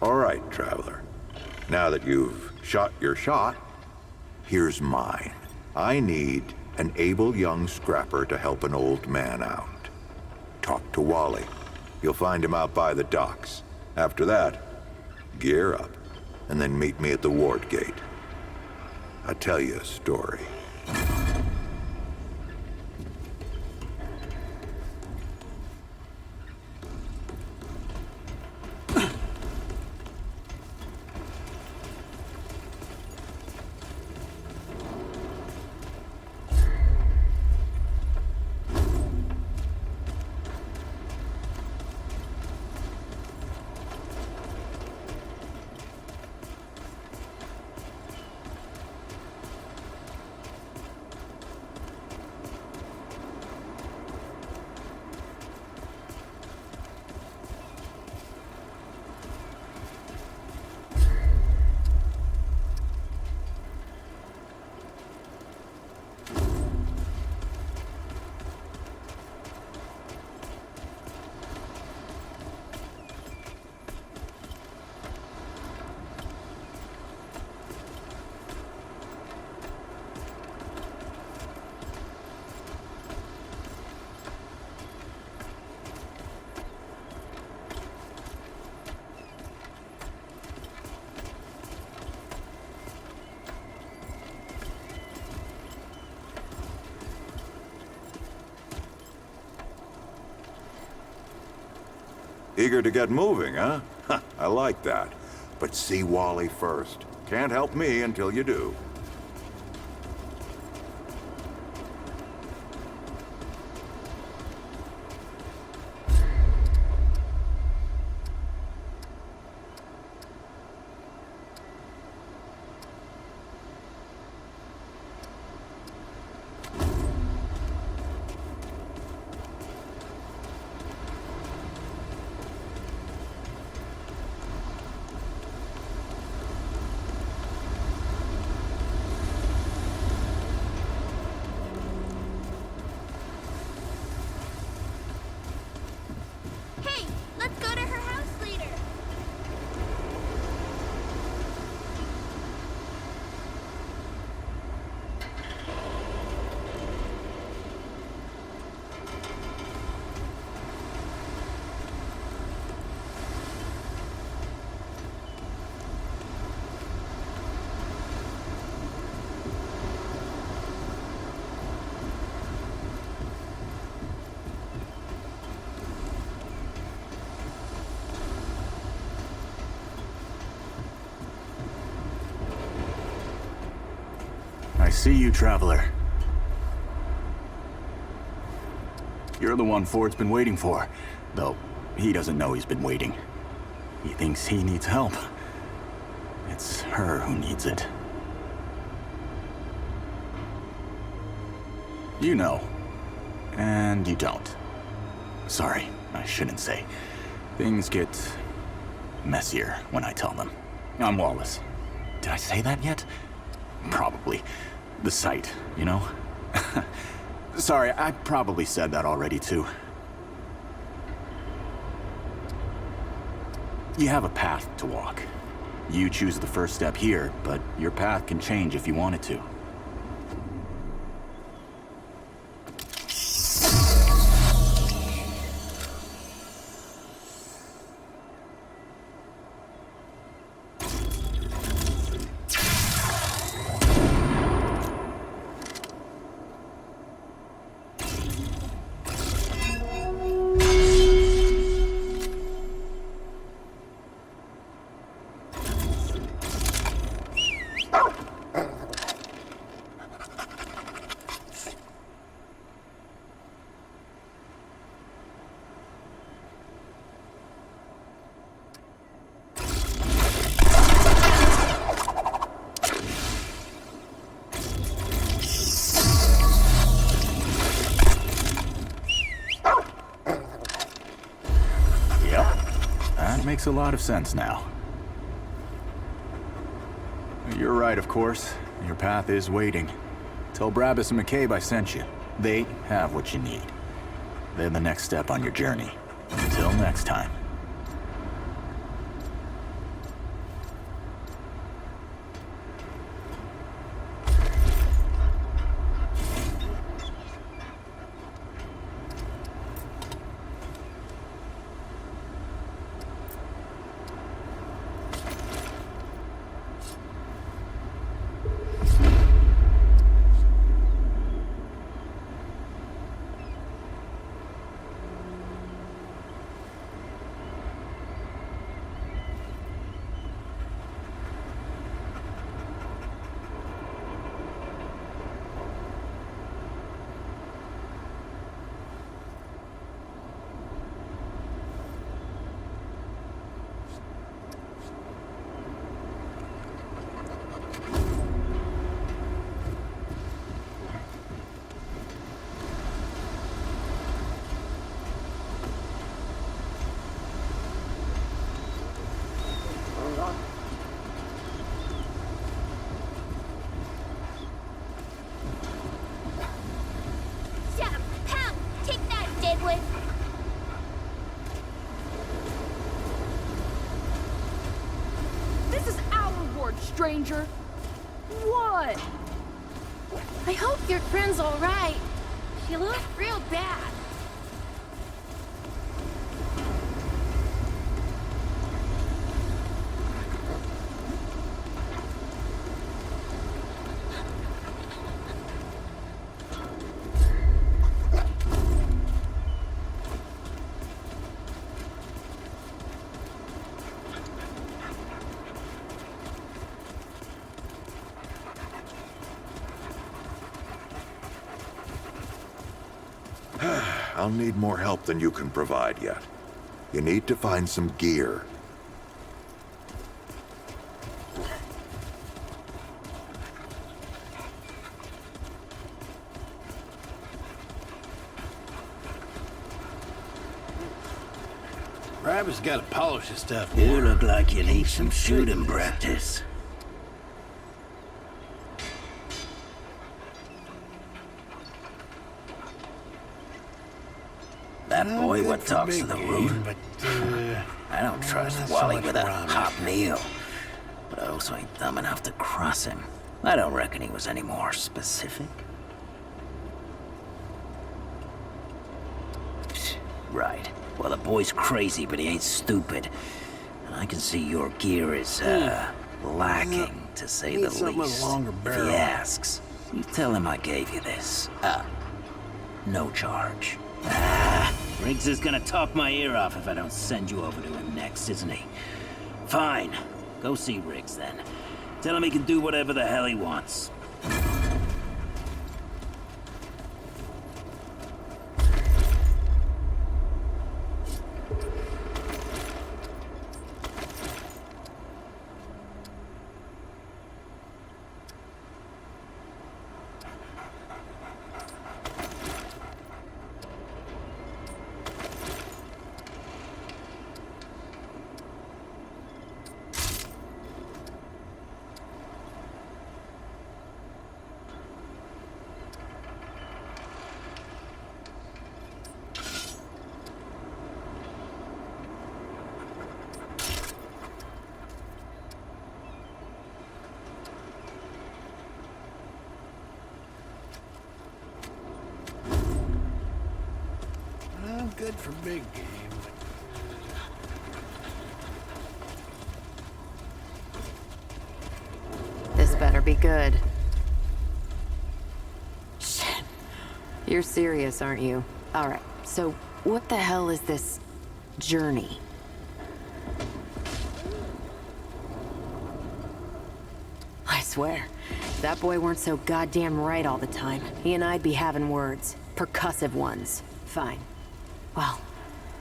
All right, Traveler. Now that you've shot your shot, here's mine. I need an able young scrapper to help an old man out. Talk to Wally. You'll find him out by the docks. After that, gear up, and then meet me at the ward gate. I'll tell you a story. Eager to get moving, huh? I like that. But see Wally first. Can't help me until you do. Hey, let's go to her house later. I see you, Traveler. You're the one Ford's been waiting for. Though, he doesn't know he's been waiting. He thinks he needs help. It's her who needs it. You know. And you don't. Sorry, I shouldn't say. Things get messier when I tell them. I'm Wallace. Did I say that yet? Probably. The site, you know? Sorry, I probably said that already too. You have a path to walk. You choose the first step here, but your path can change if you want it to. Makes a lot of sense now. You're right, of course. Your path is waiting. Tell Brabus and McCabe I sent you. They have what you need. They're the next step on your journey. Until next time. Stranger. What? I hope your friend's all right. She looked real bad. I'll need more help than you can provide yet. You need to find some gear. Rabbit's gotta polish his stuff. You look like you need some shooting practice. That boy what talks to the root. I don't trust Wally with a hot meal. But I also ain't dumb enough to cross him. I don't reckon he was any more specific. Right. Well, the boy's crazy, but he ain't stupid. And I can see your gear is, lacking, to say the least. If he asks, you tell him I gave you this. No charge. Riggs is gonna talk my ear off if I don't send you over to him next, isn't he? Fine. Go see Riggs, then. Tell him he can do whatever the hell he wants. Good for big game. This better be good. Shit. You're serious, aren't you? Alright, so what the hell is this journey? I swear, if that boy weren't so goddamn right all the time, he and I'd be having words. Percussive ones. Fine. Well,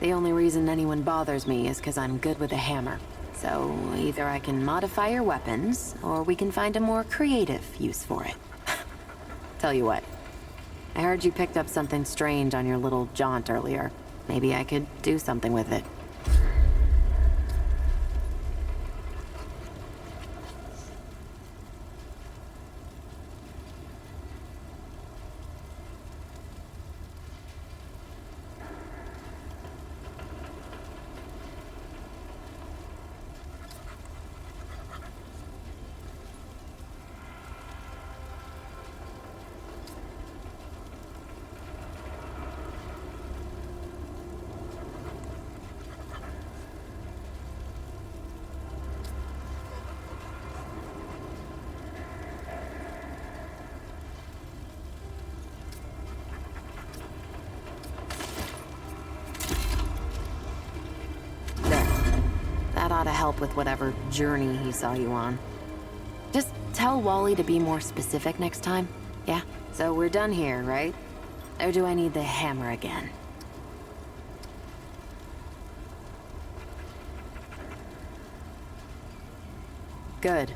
the only reason anyone bothers me is because I'm good with a hammer. So either I can modify your weapons, or we can find a more creative use for it. Tell you what, I heard you picked up something strange on your little jaunt earlier. Maybe I could do something with it. That ought to help with whatever journey he saw you on. Just tell Wally to be more specific next time, yeah? So we're done here, right? Or do I need the hammer again? Good.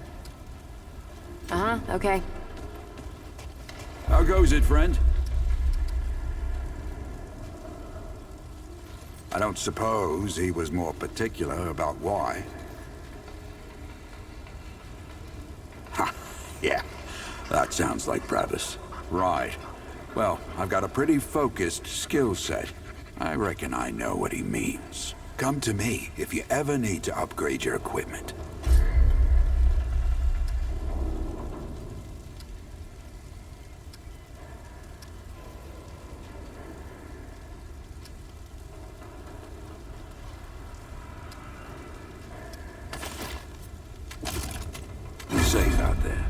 Uh-huh, okay. How goes it, friend? I don't suppose he was more particular about why. Ha! Yeah, that sounds like Travis. Right. Well, I've got a pretty focused skill set. I reckon I know what he means. Come to me if you ever need to upgrade your equipment. Be safe out there.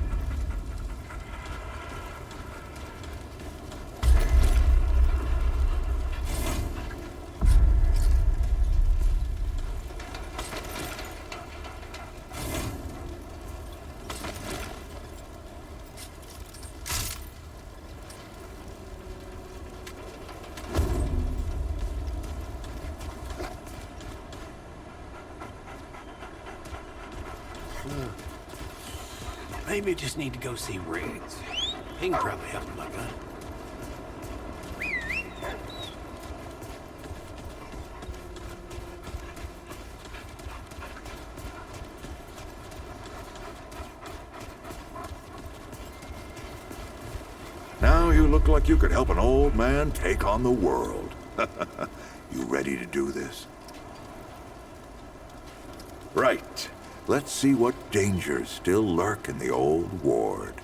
Maybe you just need to go see Riggs. He can probably help him, my gun. Now you look like you could help an old man take on the world. You ready to do this? Right. Let's see what dangers still lurk in the old ward.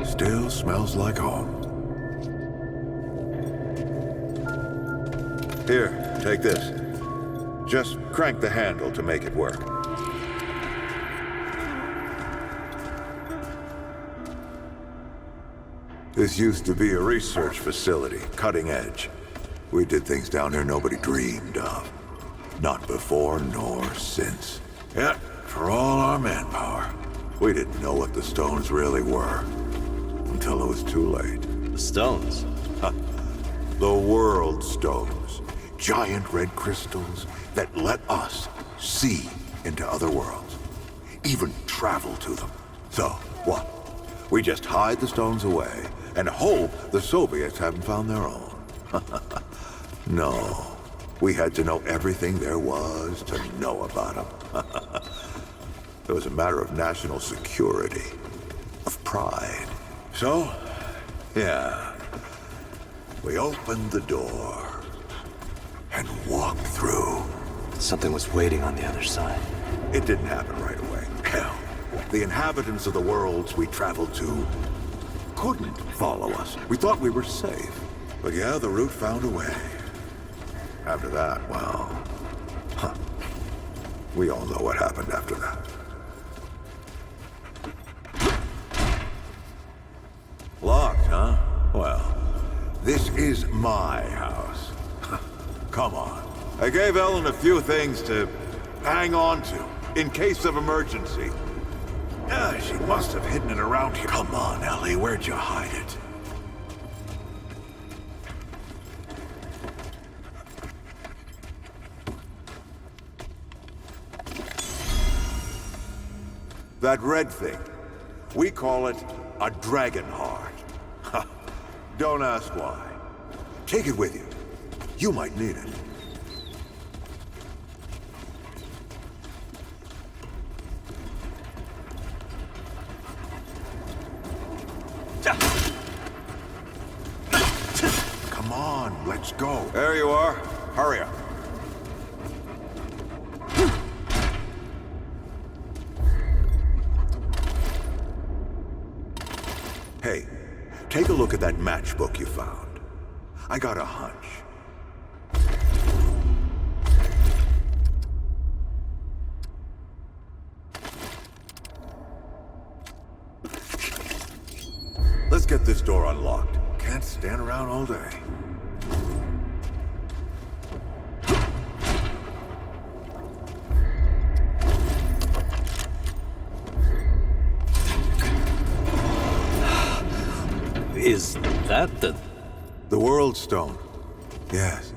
Still smells like home. Here, take this. Just crank the handle to make it work. This used to be a research facility, cutting edge. We did things down here nobody dreamed of. Not before nor since. Yet, for all our manpower, we didn't know what the stones really were. Until it was too late. The stones? The world stones. Giant red crystals that let us see into other worlds. Even travel to them. So, what? We just hide the stones away and hope the Soviets haven't found their own. No. We had to know everything there was to know about them. It was a matter of national security. Of pride. So, yeah, we opened the door and walked through. Something was waiting on the other side. It didn't happen right away. Hell, the inhabitants of the worlds we traveled to couldn't follow us. We thought we were safe. But yeah, the route found a way. After that, well, we all know what happened after that. Locked, huh? Well, this is my house. Come on. I gave Ellen a few things to hang on to, in case of emergency. She must have hidden it around here. Come on, Ellie, where'd you hide it? That red thing, we call it a dragon heart. Don't ask why. Take it with you. You might need it. Come on, let's go. There you are. Hurry up. Hey, take a look at that matchbook you found. I got a hunch. Let's get this door unlocked. Can't stand around all day. Is that the World Stone? Yes.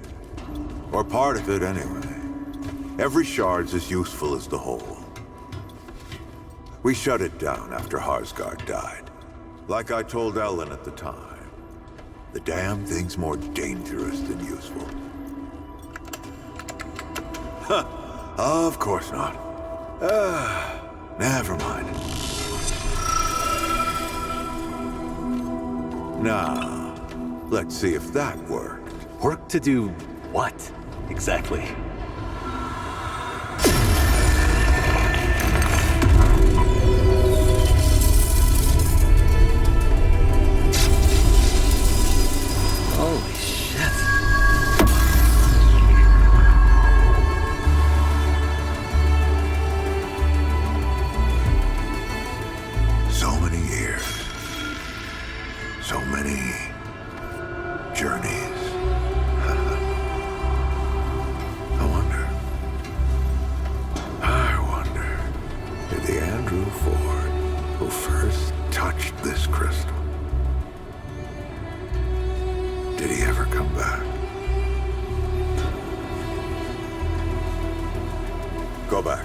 Or part of it, anyway. Every shard's as useful as the whole. We shut it down after Harsgard died. Like I told Ellen at the time. The damn thing's more dangerous than useful. Huh. Of course not. Never mind. Now, let's see if that worked. Work to do what, exactly? Holy shit. So many years. So many journeys. come back. Go back.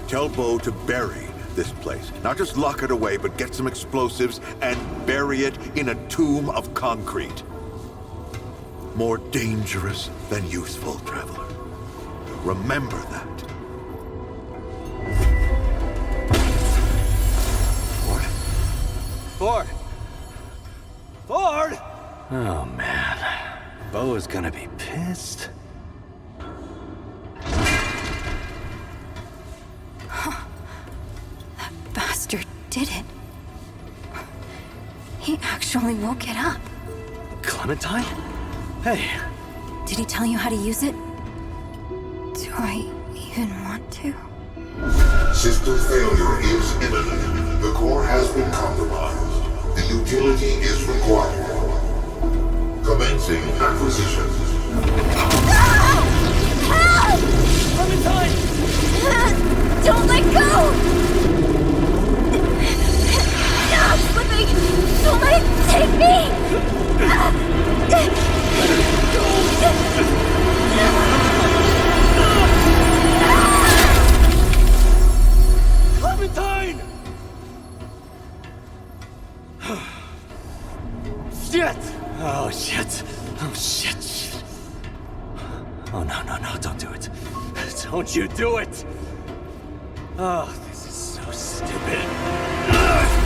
Tell Bo to bury this place. Not just lock it away, but get some explosives and bury it in a tomb of concrete. More dangerous than useful, traveler. Remember that. Ford! Ford! Oh, man. Bo is gonna be pissed. That bastard did it. He actually woke it up. Clementine? Hey. Did he tell you how to use it? Do I even want to? System failure is imminent. The core has been compromised. The utility is required. Commencing acquisition. Help! Clementine! Don't let go! Stop slipping! Don't let it take me! Clementine! Shit! Oh, shit. Oh, shit. Oh, no, no, no, don't do it. Don't you do it! Oh, this is so stupid.